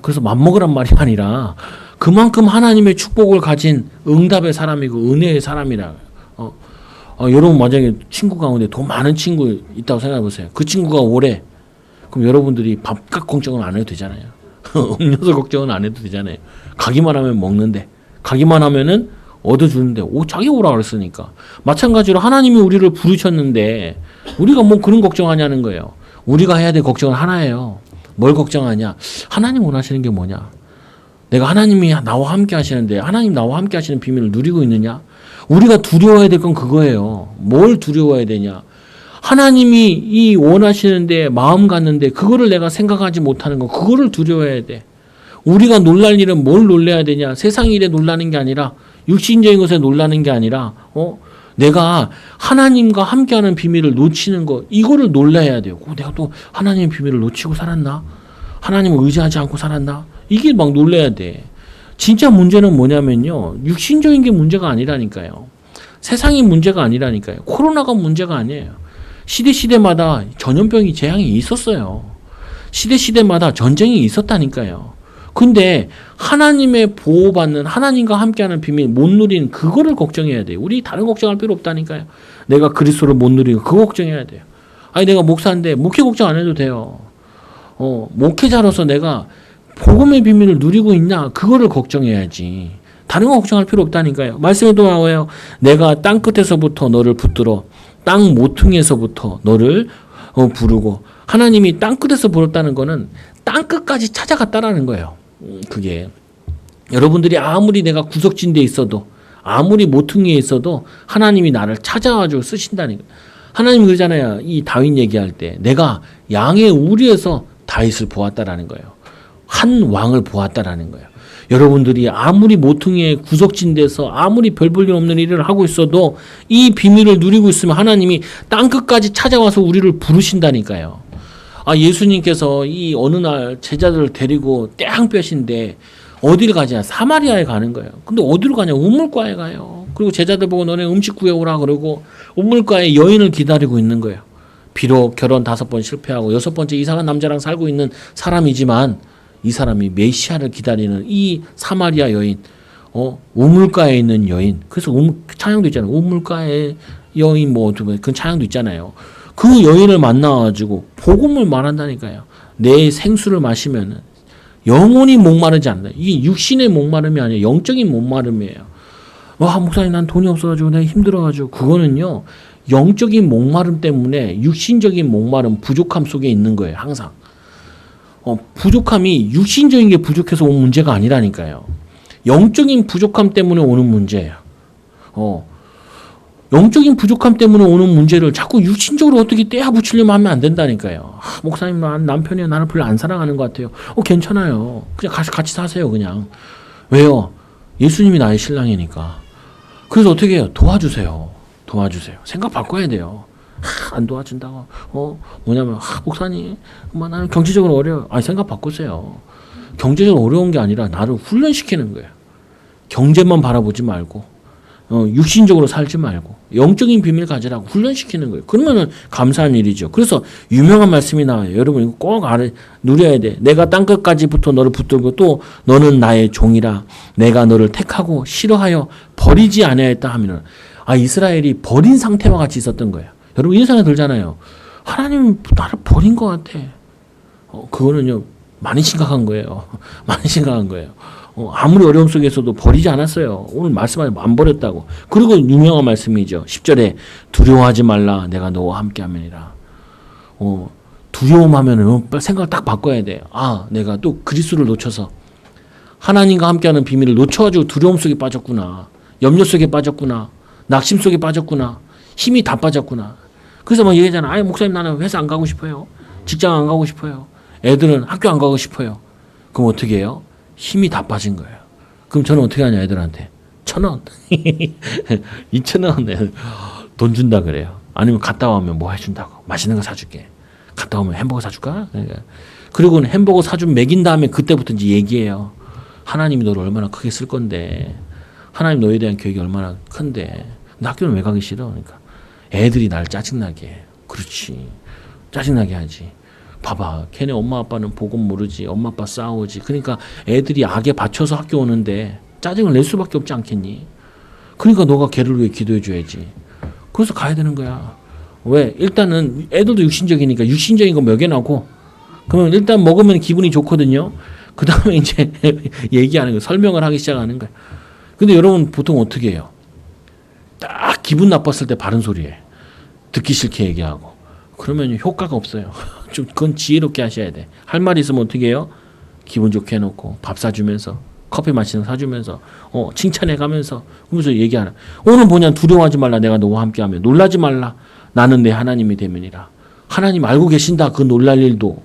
그래서 맘먹으란 말이 아니라 그만큼 하나님의 축복을 가진 응답의 사람이고 은혜의 사람이라. 여러분 만약에 친구 가운데 돈 많은 친구 있다고 생각해 보세요. 그 친구가 오래. 그럼 여러분들이 밥값 걱정은 안 해도 되잖아요. 음료수 걱정은 안 해도 되잖아요. 가기만 하면 먹는데, 가기만 하면은 얻어주는데, 자기 오라 그랬으니까. 마찬가지로 하나님이 우리를 부르셨는데, 우리가 뭐 그런 걱정하냐는 거예요. 우리가 해야 될 걱정은 하나예요. 뭘 걱정하냐? 하나님 원하시는 게 뭐냐? 내가 하나님이 나와 함께 하시는데, 하나님 나와 함께 하시는 비밀을 누리고 있느냐? 우리가 두려워야 될 건 그거예요. 뭘 두려워야 되냐? 하나님이 이 원하시는데 마음 갔는데 그거를 내가 생각하지 못하는 거, 그거를 두려워해야 돼. 우리가 놀랄 일은 뭘 놀라야 되냐? 세상 일에 놀라는 게 아니라, 육신적인 것에 놀라는 게 아니라, 내가 하나님과 함께하는 비밀을 놓치는 거, 이거를 놀라야 돼요. 내가 또 하나님의 비밀을 놓치고 살았나? 하나님을 의지하지 않고 살았나? 이게 막 놀라야 돼. 진짜 문제는 뭐냐면요, 육신적인 게 문제가 아니라니까요. 세상이 문제가 아니라니까요. 코로나가 문제가 아니에요. 시대마다 전염병이 재앙이 있었어요. 시대마다 전쟁이 있었다니까요. 근데 하나님의 보호받는, 하나님과 함께하는 비밀 못 누리는 그거를 걱정해야 돼요. 우리 다른 걱정할 필요 없다니까요. 내가 그리스도를 못 누리고 그거 걱정해야 돼요. 아니 내가 목사인데 목회 걱정 안 해도 돼요. 목회자로서 내가 복음의 비밀을 누리고 있냐, 그거를 걱정해야지. 다른 거 걱정할 필요 없다니까요. 말씀에도 나와요. 내가 땅 끝에서부터 너를 붙들어 땅 모퉁이에서부터 너를 부르고. 하나님이 땅 끝에서 부르다는 거는 땅 끝까지 찾아갔다라는 거예요. 그게 여러분들이 아무리 내가 구석진 데 있어도, 아무리 모퉁이에 있어도 하나님이 나를 찾아가지고 쓰신다는 거예요. 하나님이 그러잖아요. 이 다윗 얘기할 때 내가 양의 우리에서 다윗을 보았다라는 거예요. 한 왕을 보았다라는 거예요. 여러분들이 아무리 모퉁이에 구석진 데서 아무리 별 볼 일 없는 일을 하고 있어도 이 비밀을 누리고 있으면 하나님이 땅끝까지 찾아와서 우리를 부르신다니까요. 예수님께서 이 어느 날 제자들을 데리고 땡볕인데 어디를 가냐? 사마리아에 가는 거예요. 근데 어디로 가냐? 우물가에 가요. 그리고 제자들 보고 너네 음식 구해오라 그러고 우물가에 여인을 기다리고 있는 거예요. 비록 결혼 5번 실패하고 6번째 이상한 남자랑 살고 있는 사람이지만 이 사람이 메시아를 기다리는 이 사마리아 여인, 우물가에 있는 여인. 그래서 찬양도 있잖아요. 우물가에 여인 그 찬양도 있잖아요. 그 여인을 만나가지고 복음을 말한다니까요. 내 생수를 마시면은 영혼이 목마르지 않는다. 이게 육신의 목마름이 아니라 영적인 목마름이에요. 목사님 난 돈이 없어가지고 내가 힘들어가지고. 그거는요, 영적인 목마름 때문에 육신적인 목마름, 부족함 속에 있는 거예요. 항상. 부족함이 육신적인 게 부족해서 온 문제가 아니라니까요. 영적인 부족함 때문에 오는 문제예요. 영적인 부족함 때문에 오는 문제를 자꾸 육신적으로 어떻게 떼야 붙이려면 하면 안 된다니까요. 목사님, 남편이 나를 별로 안 사랑하는 것 같아요. 괜찮아요. 그냥 같이 사세요, 그냥. 왜요? 예수님이 나의 신랑이니까. 그래서 어떻게 해요? 도와주세요. 생각 바꿔야 돼요. 안 도와준다고. 뭐냐면, 목사님, 나는 경제적으로 어려워요. 생각 바꾸세요. 경제적으로 어려운 게 아니라 나를 훈련시키는 거예요. 경제만 바라보지 말고, 육신적으로 살지 말고, 영적인 비밀 가지라고 훈련시키는 거예요. 그러면은 감사한 일이죠. 그래서 유명한 말씀이 나와요. 여러분, 이거 꼭 누려야 돼. 내가 땅끝까지부터 너를 붙들고 또 너는 나의 종이라. 내가 너를 택하고 싫어하여 버리지 아니하였다 하면은, 이스라엘이 버린 상태와 같이 있었던 거예요. 여러분 이런 생각 들잖아요. 하나님 나를 버린 것 같아. 그거는요 많이 심각한 거예요. 많이 심각한 거예요. 아무리 어려움 속에서도 버리지 않았어요. 오늘 말씀하면 안 버렸다고. 그리고 유명한 말씀이죠. 10절에 두려워하지 말라. 내가 너와 함께함이니라. 두려움하면은 생각을 딱 바꿔야 돼. 내가 또 그리스도를 놓쳐서 하나님과 함께하는 비밀을 놓쳐가지고 두려움 속에 빠졌구나. 염려 속에 빠졌구나. 낙심 속에 빠졌구나. 힘이 다 빠졌구나. 그래서 막 얘기하잖아. 목사님 나는 회사 안 가고 싶어요. 직장 안 가고 싶어요. 애들은 학교 안 가고 싶어요. 그럼 어떻게 해요? 힘이 다 빠진 거예요. 그럼 저는 어떻게 하냐 애들한테. 1,000원. 2,000원 돈 준다 그래요. 아니면 갔다 오면 뭐 해준다고. 맛있는 거 사줄게. 갔다 오면 햄버거 사줄까? 그리고 햄버거 사주면 먹인 다음에 그때부터 이제 얘기해요. 하나님이 너를 얼마나 크게 쓸 건데. 하나님 너에 대한 계획이 얼마나 큰데. 근데 학교는 왜 가기 싫어? 그러니까 애들이 날 짜증나게 해. 그렇지. 짜증나게 하지. 봐봐. 걔네 엄마 아빠는 복음 모르지. 엄마 아빠 싸우지. 그러니까 애들이 악에 받쳐서 학교 오는데 짜증을 낼 수밖에 없지 않겠니? 그러니까 너가 걔를 위해 기도해 줘야지. 그래서 가야 되는 거야. 왜? 일단은 애들도 육신적이니까 육신적인 거 먹여놓고 그러면 일단 먹으면 기분이 좋거든요. 그 다음에 이제 얘기하는 거, 설명을 하기 시작하는 거야. 근데 여러분 보통 어떻게 해요? 딱 기분 나빴을 때 바른 소리해. 듣기 싫게 얘기하고. 그러면 효과가 없어요. 좀 그건 지혜롭게 하셔야 돼. 할 말이 있으면 어떻게 해요? 기분 좋게 해놓고 밥 사주면서 커피 마시는 거 사주면서 칭찬해가면서 그러면서 얘기하는. 오늘 뭐냐, 두려워하지 말라. 내가 너와 함께하며 놀라지 말라. 나는 내 하나님이 되면이라. 하나님 알고 계신다. 그 놀랄 일도.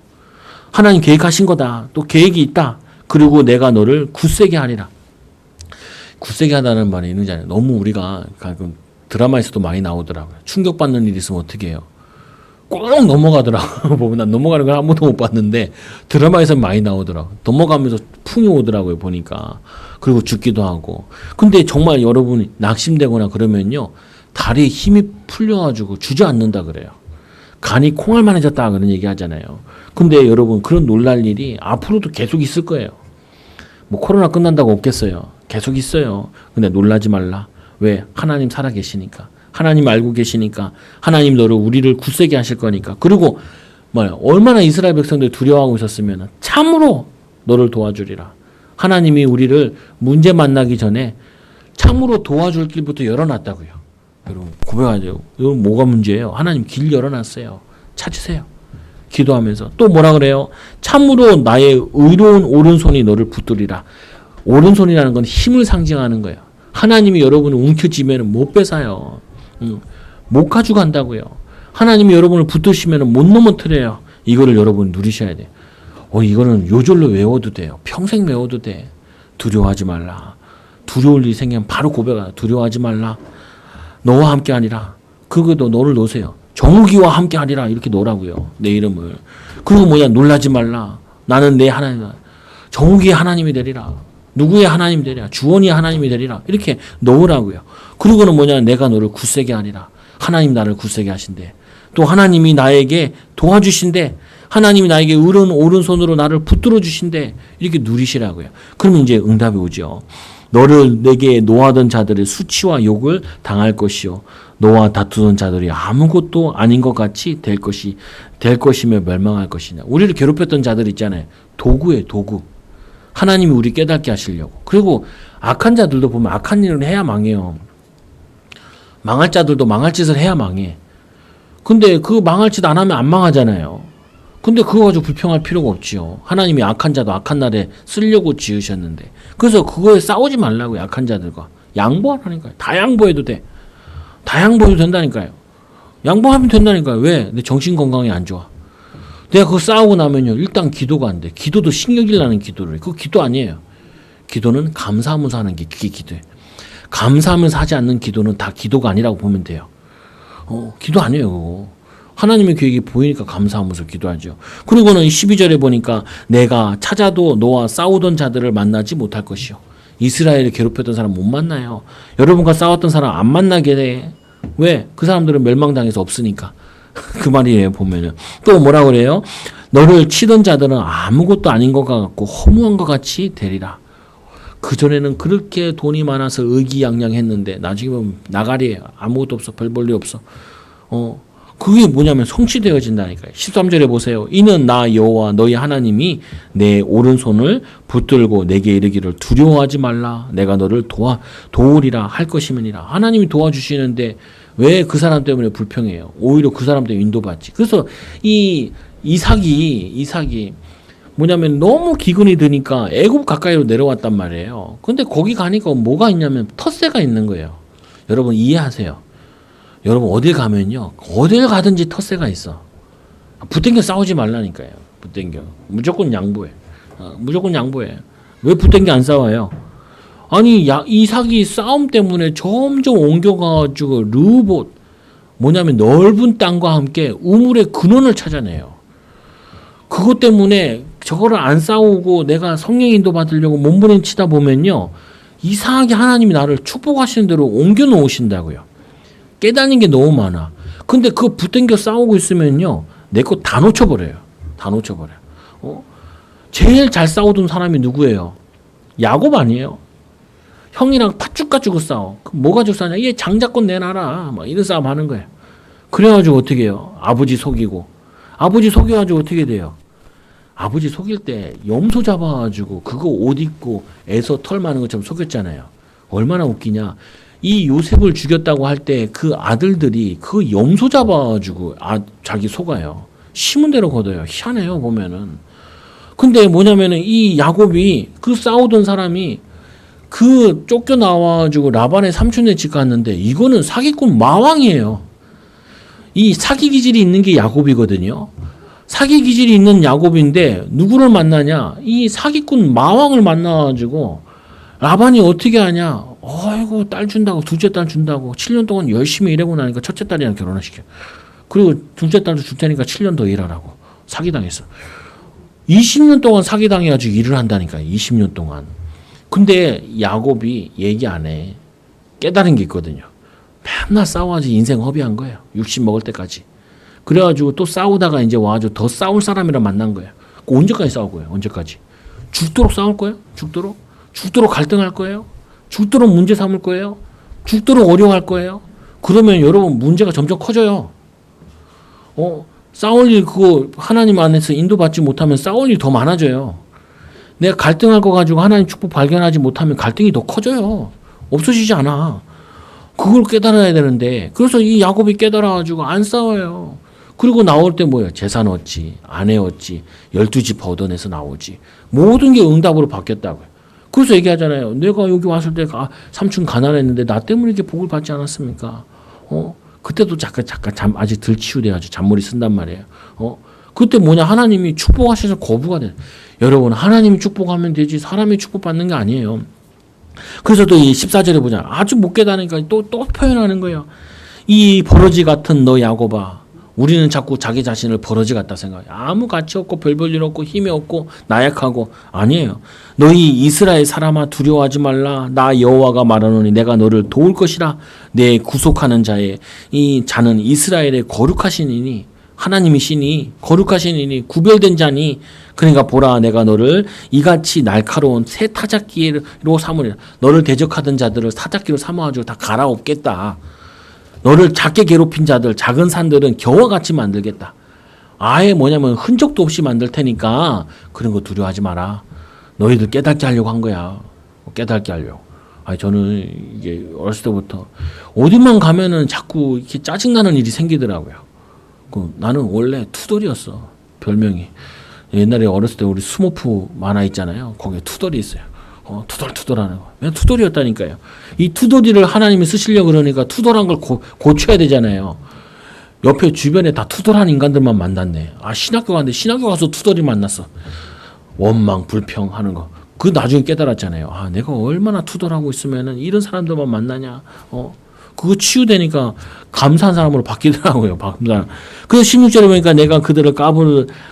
하나님 계획하신 거다. 또 계획이 있다. 그리고 내가 너를 굳세게 하리라. 굳세게 하다는 말이 있는잖아요. 너무 우리가 가끔 드라마에서도 많이 나오더라고요. 충격받는 일이 있으면 어떻게 해요? 꼭 넘어가더라고요. 보면 난 넘어가는 걸 한 번도 못 봤는데 드라마에서 많이 나오더라고요. 넘어가면서 풍이 오더라고요. 보니까. 그리고 죽기도 하고. 근데 정말 여러분이 낙심되거나 그러면요. 다리에 힘이 풀려가지고 주저앉는다 그래요. 간이 콩알만해졌다 그런 얘기 하잖아요. 근데 여러분 그런 놀랄 일이 앞으로도 계속 있을 거예요. 뭐 코로나 끝난다고 없겠어요. 계속 있어요. 근데 놀라지 말라. 왜? 하나님 살아계시니까. 하나님 알고 계시니까. 하나님 너를 우리를 굳세게 하실 거니까. 그리고 얼마나 이스라엘 백성들 두려워하고 있었으면 참으로 너를 도와주리라. 하나님이 우리를 문제 만나기 전에 참으로 도와줄 길부터 열어놨다고요. 여러분 고백하죠. 여러분 뭐가 문제예요? 하나님 길 열어놨어요. 찾으세요. 기도하면서 또 뭐라 그래요? 참으로 나의 의로운 오른손이 너를 붙들리라. 오른손이라는 건 힘을 상징하는 거예요. 하나님이 여러분을 움켜쥐면 못 뺏어요. 못 가져간다고요. 하나님이 여러분을 붙드시면 못 넘어뜨려요. 이거를 여러분 누리셔야 돼요. 이거는 요절로 외워도 돼요. 평생 외워도 돼. 두려워하지 말라. 두려울 일이 생기면 바로 고백하라. 두려워하지 말라. 너와 함께 하리라. 그것도 너를 놓으세요. 정우기와 함께 하리라. 이렇게 놓으라고요. 내 이름을. 그리고 놀라지 말라. 나는 내 하나님이다. 정우기의 하나님이 되리라. 누구의 하나님이 되리라. 주원이의 하나님이 되리라. 이렇게 놓으라고요. 그리고는 내가 너를 굳세게 하리라. 하나님 나를 굳세게 하신대. 또 하나님이 나에게 도와주신대. 하나님이 나에게 오른손으로 나를 붙들어 주신대. 이렇게 누리시라고요. 그러면 이제 응답이 오죠. 너를 내게 노하던 자들의 수치와 욕을 당할 것이요. 너와 다투던 자들이 아무것도 아닌 것 같이 될 것이며 멸망할 것이냐. 우리를 괴롭혔던 자들 있잖아요. 도구예요, 도구. 하나님이 우리 깨닫게 하시려고. 그리고 악한 자들도 보면 악한 일을 해야 망해요. 망할 자들도 망할 짓을 해야 망해. 근데 그 망할 짓 안 하면 안 망하잖아요. 근데 그거 가지고 불평할 필요가 없지요. 하나님이 악한 자도 악한 날에 쓰려고 지으셨는데. 그래서 그거에 싸우지 말라고요. 악한 자들과. 양보하라니까요. 다 양보해도 돼. 다 양보해도 된다니까요. 양보하면 된다니까요. 왜? 내 정신 건강이 안 좋아. 내가 그거 싸우고 나면요. 일단 기도가 안 돼. 기도도 신경질 나는 기도를 해. 그거 기도 아니에요. 기도는 감사하면서 하는 게 그게 기도예요. 감사하면서 하지 않는 기도는 다 기도가 아니라고 보면 돼요. 기도 아니에요. 그거. 하나님의 계획이 보이니까 감사하면서 기도하죠. 그리고는 12절에 보니까 내가 찾아도 너와 싸우던 자들을 만나지 못할 것이요. 이스라엘을 괴롭혔던 사람 못 만나요. 여러분과 싸웠던 사람 안 만나게 돼. 왜? 그 사람들은 멸망당해서 없으니까. 그 말이에요. 보면은. 또 뭐라 그래요? 너를 치던 자들은 아무것도 아닌 것 같고 허무한 것 같이 되리라. 그전에는 그렇게 돈이 많아서 의기양양했는데 나중에 보면 나가리예요. 아무것도 없어. 별 볼 일 없어. 그게 뭐냐면 성취되어진다니까요. 13절에 보세요. 이는 나 여호와 너희 하나님이 내 오른손을 붙들고 내게 이르기를 두려워하지 말라. 내가 너를 도우리라 할 것임이니라. 하나님이 도와주시는데 왜 그 사람 때문에 불평해요? 오히려 그 사람 때문에 인도받지. 그래서 이 이삭이 뭐냐면 너무 기근이 드니까 애굽 가까이로 내려왔단 말이에요. 근데 거기 가니까 뭐가 있냐면 텃새가 있는 거예요. 여러분 이해하세요. 여러분 어딜 가면요. 어딜 가든지 텃새가 있어. 붙땡겨 싸우지 말라니까요. 붙땡겨. 무조건 양보해. 무조건 양보해. 왜 붙땡겨 안 싸워요? 아니 이삭이 싸움 때문에 점점 옮겨가지고 르봇 뭐냐면 넓은 땅과 함께 우물의 근원을 찾아내요. 그것 때문에 저거를 안 싸우고 내가 성령 인도 받으려고 몸부림치다 보면요. 이상하게 하나님이 나를 축복하시는 대로 옮겨 놓으신다고요. 깨닫는 게 너무 많아. 근데 그거 붙땡겨 싸우고 있으면요. 내 거 다 놓쳐버려요. 다 놓쳐버려요. 제일 잘 싸우던 사람이 누구예요? 야곱 아니에요? 형이랑 팥죽 가지고 싸워. 뭐 가지고 싸냐? 얘 장자권 내놔라. 막 이런 싸움 하는 거예요. 그래가지고 어떻게 해요? 아버지 속이고. 아버지 속여가지고 어떻게 돼요? 아버지 속일 때 염소 잡아가지고 그거 옷 입고 애서 털 많은 것처럼 속였잖아요. 얼마나 웃기냐. 이 요셉을 죽였다고 할 때 그 아들들이 그 염소 잡아가지고 자기 속아요. 심은 대로 걷어요. 희한해요, 보면은. 근데 뭐냐면은 이 야곱이 그 싸우던 사람이 그 쫓겨나와가지고 라반의 삼촌네 집 갔는데 이거는 사기꾼 마왕이에요. 이 사기 기질이 있는 게 야곱이거든요. 사기 기질이 있는 야곱인데 누구를 만나냐? 이 사기꾼 마왕을 만나가지고 라반이 어떻게 하냐? 어이구 딸 준다고 둘째 딸 준다고 7년 동안 열심히 일하고 나니까 첫째 딸이랑 결혼을 시켜. 그리고 둘째 딸도 줄 테니까 7년 더 일하라고. 사기당했어. 20년 동안 사기당해가지고 일을 한다니까. 20년 동안. 근데 야곱이 얘기 안 해. 깨달은 게 있거든요. 맨날 싸워가지고 인생 허비한 거예요. 60 먹을 때까지. 그래가지고 또 싸우다가 이제 와가지고 더 싸울 사람이랑 만난 거예요. 언제까지 싸울 거예요? 언제까지? 죽도록 싸울 거예요? 죽도록? 죽도록 갈등할 거예요? 죽도록 문제 삼을 거예요? 죽도록 어려워할 거예요? 그러면 여러분 문제가 점점 커져요. 싸울 일 그거 하나님 안에서 인도받지 못하면 싸울 일 더 많아져요. 내가 갈등할 거 가지고 하나님 축복 발견하지 못하면 갈등이 더 커져요. 없어지지 않아. 그걸 깨달아야 되는데 그래서 이 야곱이 깨달아가지고 안 싸워요. 그리고 나올 때 뭐예요? 재산 얻지, 아내 얻지, 12집 얻어내서 나오지. 모든 게 응답으로 바뀌었다고요. 그래서 얘기하잖아요. 내가 여기 왔을 때 삼촌 가난했는데 나 때문에 이렇게 복을 받지 않았습니까? 그때도 잠깐 아직 덜 치유돼가지고 잔머리 쓴단 말이에요. 그때 뭐냐? 하나님이 축복하셔서 거부가 돼. 여러분 하나님이 축복하면 되지 사람이 축복받는 게 아니에요. 그래서 또 이 14절에 보자. 아주 못 깨달으니까 또 표현하는 거예요. 이 버러지 같은 너 야곱아. 우리는 자꾸 자기 자신을 버러지 같다 생각해. 아무 가치 없고 별 볼 일 없고 힘이 없고 나약하고. 아니에요. 너희 이스라엘 사람아 두려워하지 말라. 나 여호와가 말하노니 내가 너를 도울 것이라. 내 구속하는 자의 이 자는 이스라엘의 거룩하신 이니 하나님이시니 거룩하신 이니 구별된 자니 그러니까 보라 내가 너를 이같이 날카로운 새 타작기로 삼으리라. 너를 대적하던 자들을 타작기로 삼아가지고 다 갈아엎겠다. 너를 작게 괴롭힌 자들 작은 산들은 겨와 같이 만들겠다. 아예 뭐냐면 흔적도 없이 만들 테니까 그런 거 두려워하지 마라. 너희들 깨닫게 하려고 한 거야. 깨닫게 하려고. 저는 이게 어렸을 때부터 어디만 가면은 자꾸 이렇게 짜증나는 일이 생기더라고요. 나는 원래 투덜이었어. 별명이. 옛날에 어렸을 때 우리 스모프 만화 있잖아요. 거기에 투덜이 있어요. 투덜투덜하는 거. 그냥 투덜이었다니까요. 이 투덜이를 하나님이 쓰시려고 그러니까 투덜한 걸 고쳐야 되잖아요. 옆에 주변에 다 투덜한 인간들만 만났네. 신학교 갔는데 신학교 가서 투덜이 만났어. 원망, 불평하는 거. 그 나중에 깨달았잖아요. 내가 얼마나 투덜하고 있으면은 이런 사람들만 만나냐. 그거 치유되니까 감사한 사람으로 바뀌더라고요. 그래서 16절에 보니까 내가 그들을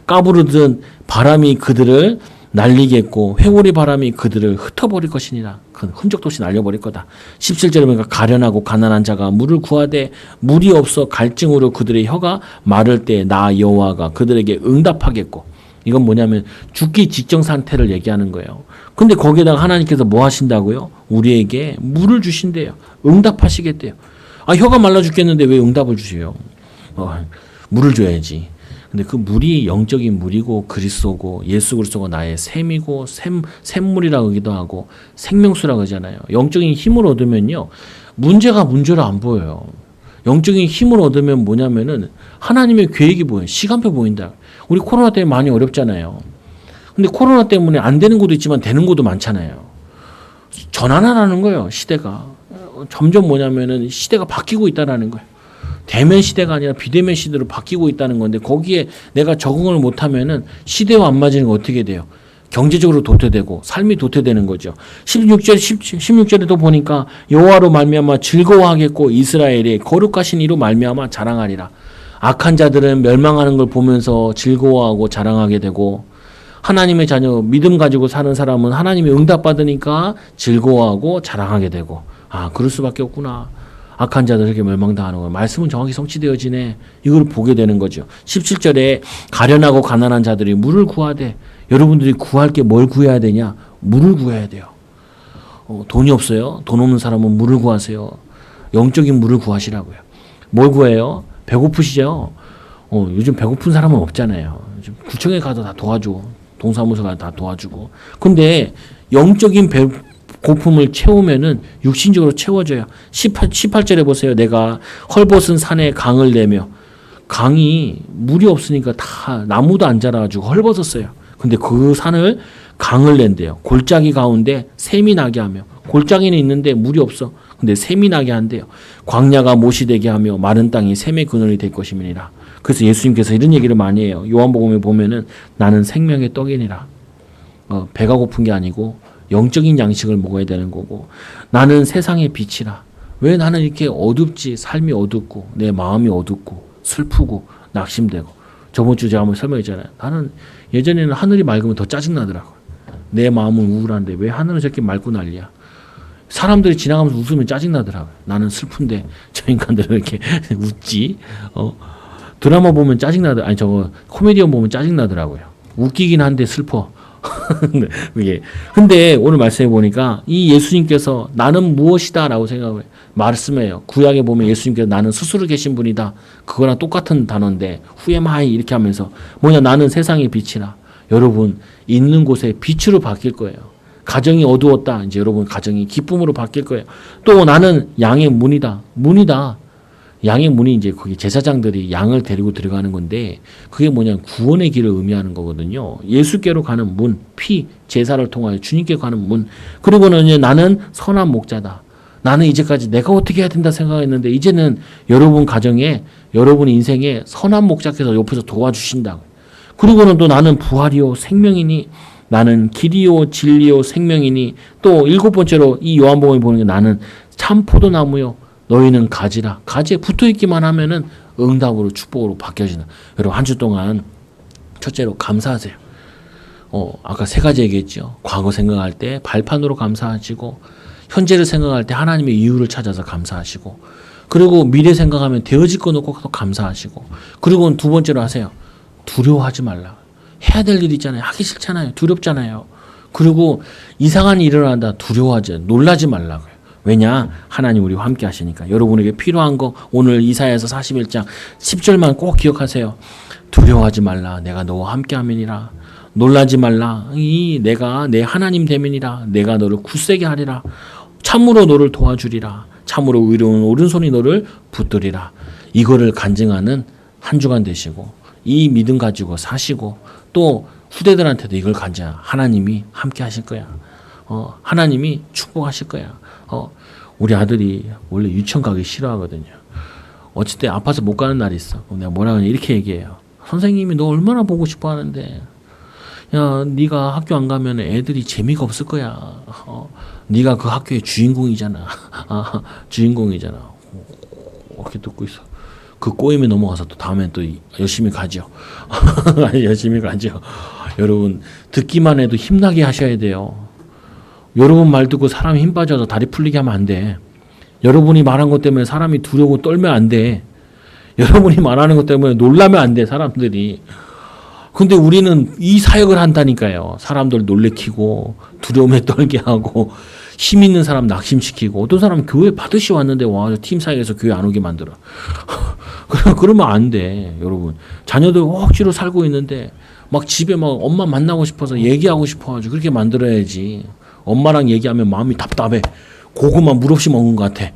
까부르던 바람이 그들을 날리겠고 회오리 바람이 그들을 흩어버릴 것이니라. 그 흔적도 없이 날려버릴 거다. 17절에 보니까 가련하고 가난한 자가 물을 구하되 물이 없어 갈증으로 그들의 혀가 마를 때 나 여호와가 그들에게 응답하겠고. 이건 뭐냐면 죽기 직전 상태를 얘기하는 거예요. 근데 거기에다가 하나님께서 뭐 하신다고요? 우리에게 물을 주신대요. 응답하시겠대요. 혀가 말라 죽겠는데 왜 응답을 주세요? 물을 줘야지. 근데 그 물이 영적인 물이고 그리스도고 예수 그리스도가 나의 샘이고 샘물이라고 하기도 하고 생명수라고 하잖아요. 영적인 힘을 얻으면요. 문제가 문제로 안 보여요. 영적인 힘을 얻으면 뭐냐면은 하나님의 계획이 보여요. 시간표 보인다. 우리 코로나 때문에 많이 어렵잖아요. 근데 코로나 때문에 안 되는 것도 있지만 되는 것도 많잖아요. 전환하라는 거예요. 시대가. 점점 뭐냐면은 시대가 바뀌고 있다라는 거예요. 대면 시대가 아니라 비대면 시대로 바뀌고 있다는 건데 거기에 내가 적응을 못하면은 시대와 안 맞으는 거 어떻게 돼요? 경제적으로 도태되고 삶이 도태되는 거죠. 16절에도 보니까 여호와로 말미암아 즐거워하겠고 이스라엘의 거룩하신 이로 말미암아 자랑하리라. 악한 자들은 멸망하는 걸 보면서 즐거워하고 자랑하게 되고 하나님의 자녀 믿음 가지고 사는 사람은 하나님이 응답받으니까 즐거워하고 자랑하게 되고 그럴 수밖에 없구나. 악한 자들에게 멸망당하는 거예요. 말씀은 정확히 성취되어지네. 이걸 보게 되는 거죠. 17절에 가련하고 가난한 자들이 물을 구하되 여러분들이 구할 게 뭘 구해야 되냐? 물을 구해야 돼요. 돈이 없어요. 돈 없는 사람은 물을 구하세요. 영적인 물을 구하시라고요. 뭘 구해요? 배고프시죠? 요즘 배고픈 사람은 없잖아요. 요즘 구청에 가도 다 도와줘. 동사무소 가도 다 도와주고. 근데 영적인 고품을 채우면은 육신적으로 채워져요. 18절에 보세요. 내가 헐벗은 산에 강을 내며, 강이 물이 없으니까 다 나무도 안 자라가지고 헐벗었어요. 근데 그 산을 강을 낸대요. 골짜기 가운데 샘이 나게 하며, 골짜기는 있는데 물이 없어. 근데 샘이 나게 한대요. 광야가 못이 되게 하며 마른 땅이 샘의 그늘이 될 것임이니라. 그래서 예수님께서 이런 얘기를 많이 해요. 요한복음에 보면은 나는 생명의 떡이니라. 배가 고픈 게 아니고 영적인 양식을 먹어야 되는 거고, 나는 세상의 빛이라. 왜 나는 이렇게 어둡지? 삶이 어둡고 내 마음이 어둡고 슬프고 낙심되고. 저번 주 제가 한번 설명했잖아요. 나는 예전에는 하늘이 맑으면 더 짜증나더라고요. 내 마음은 우울한데 왜 하늘은 저렇게 맑고 난리야. 사람들이 지나가면서 웃으면 짜증나더라고요. 나는 슬픈데 저 인간들은 이렇게 웃지. 드라마 보면 짜증나더라고요. 아니 저거 코미디언 보면 짜증나더라고요. 웃기긴 한데 슬퍼. 근데 오늘 말씀해 보니까 이 예수님께서 나는 무엇이다 라고 생각을 말씀해요. 구약에 보면 예수님께서 나는 스스로 계신 분이다. 그거랑 똑같은 단어인데 후에마이 이렇게 하면서 뭐냐, 나는 세상의 빛이라. 여러분 있는 곳에 빛으로 바뀔 거예요. 가정이 어두웠다. 이제 여러분 가정이 기쁨으로 바뀔 거예요. 또 나는 양의 문이다. 양의 문이 이제 거기 제사장들이 양을 데리고 들어가는 건데 그게 뭐냐, 구원의 길을 의미하는 거거든요. 예수께로 가는 문, 피, 제사를 통하여 주님께 가는 문. 그리고는 이제 나는 선한 목자다. 나는 이제까지 내가 어떻게 해야 된다 생각했는데 이제는 여러분 가정에, 여러분 인생에 선한 목자께서 옆에서 도와주신다. 그리고는 또 나는 부활이요 생명이니, 나는 길이요 진리요 생명이니, 또 일곱 번째로 이 요한복음에 보는 게 나는 참 포도나무요 너희는 가지라. 가지에 붙어있기만 하면은 응답으로 축복으로 바뀌어지는. 여러분 한 주 동안 첫째로 감사하세요. 아까 세 가지 얘기했죠. 과거 생각할 때 발판으로 감사하시고, 현재를 생각할 때 하나님의 이유를 찾아서 감사하시고, 그리고 미래 생각하면 되어질 거 놓고 또 감사하시고, 그리고 두 번째로 하세요. 두려워하지 말라. 해야 될 일 있잖아요. 하기 싫잖아요. 두렵잖아요. 그리고 이상한 일이 일어난다. 두려워하지, 놀라지 말라고요. 왜냐? 하나님 우리와 함께 하시니까. 여러분에게 필요한 거 오늘 이사야서 41장 10절만 꼭 기억하세요. 두려워하지 말라. 내가 너와 함께 함이니라. 놀라지 말라. 내가 내 하나님 됨이니라. 내가 너를 굳세게 하리라. 참으로 너를 도와주리라. 참으로 의로운 오른손이 너를 붙들리라. 이거를 간증하는 한 주간 되시고, 이 믿음 가지고 사시고, 또 후대들한테도 이걸 간증. 하나님이 함께 하실 거야. 하나님이 축복하실 거야. 우리 아들이 원래 유치원 가기 싫어하거든요. 어쨌든 아파서 못 가는 날이 있어. 내가 뭐라 그러냐 이렇게 얘기해요. 선생님이 너 얼마나 보고 싶어 하는데, 야 네가 학교 안 가면 애들이 재미가 없을 거야. 네가 그 학교의 주인공이잖아. 주인공이잖아. 이렇게 듣고 있어. 그 꼬임에 넘어가서 또 다음엔 또 열심히 가죠. 열심히 가죠. 여러분 듣기만 해도 힘나게 하셔야 돼요. 여러분 말 듣고 사람이 힘 빠져서 다리 풀리게 하면 안 돼. 여러분이 말한 것 때문에 사람이 두려고 떨면 안 돼. 여러분이 말하는 것 때문에 놀라면 안 돼, 사람들이. 근데 우리는 이 사역을 한다니까요. 사람들 놀래키고 두려움에 떨게 하고 힘 있는 사람 낙심시키고, 어떤 사람은 교회 받으시 왔는데 와 팀 사역에서 교회 안 오게 만들어. 그러면 안 돼. 여러분 자녀들 억지로 살고 있는데 막 집에 막 엄마 만나고 싶어서 얘기하고 싶어가지고 그렇게 만들어야지. 엄마랑 얘기하면 마음이 답답해. 고구마 물 없이 먹은 것 같아.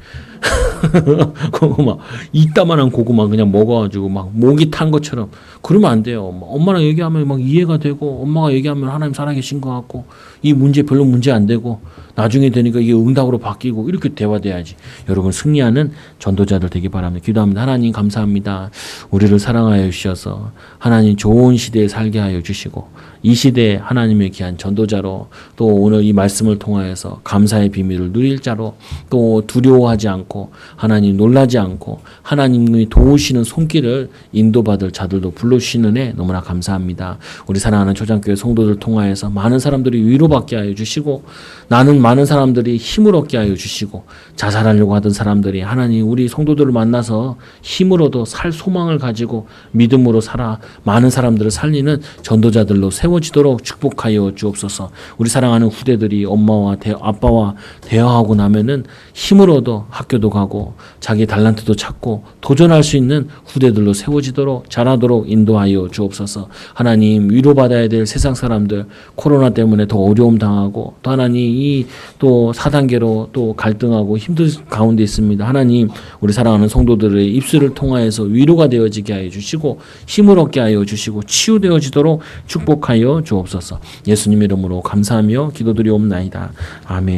고구마 이따만한 고구마 그냥 먹어가지고 막 목이 탄 것처럼. 그러면 안 돼요. 엄마랑 얘기하면 막 이해가 되고, 엄마가 얘기하면 하나님 살아계신 것 같고, 이 문제 별로 문제 안 되고, 나중에 되니까 이게 응답으로 바뀌고, 이렇게 대화돼야지. 여러분 승리하는 전도자들 되기 바랍니다. 기도합니다. 하나님 감사합니다. 우리를 사랑하여 주셔서 하나님 좋은 시대에 살게 하여 주시고, 이 시대에 하나님의 귀한 전도자로, 또 오늘 이 말씀을 통하여서 감사의 비밀을 누릴 자로, 또 두려워하지 않고 않고 하나님 놀라지 않고 하나님이 도우시는 손길을 인도받을 자들도 불러주시는 애 너무나 감사합니다. 우리 사랑하는 초장교회 성도들 통하여서 많은 사람들이 위로받게 하여 주시고 나는 많은 사람들이 힘을 얻게 하여 주시고 자살하려고 하던 사람들이 하나님 우리 성도들을 만나서 힘으로도 살 소망을 가지고 믿음으로 살아 많은 사람들을 살리는 전도자들로 세워지도록 축복하여 주옵소서. 우리 사랑하는 후대들이 엄마와 아빠와 대화하고 나면은 힘으로도 학교도 가고 자기 달란트도 찾고 도전할 수 있는 후대들로 세워지도록 자라도록 인도하여 주옵소서. 하나님 위로받아야 될 세상 사람들 코로나 때문에 더 어려움 당하고 또 하나님 이 또 4단계로 또 갈등하고 힘든 가운데 있습니다. 하나님 우리 사랑하는 성도들의 입술을 통하여서 위로가 되어지게 하여 주시고 힘을 얻게 하여 주시고 치유되어지도록 축복하여 주옵소서. 예수님 이름으로 감사하며 기도드리옵나이다. 아멘.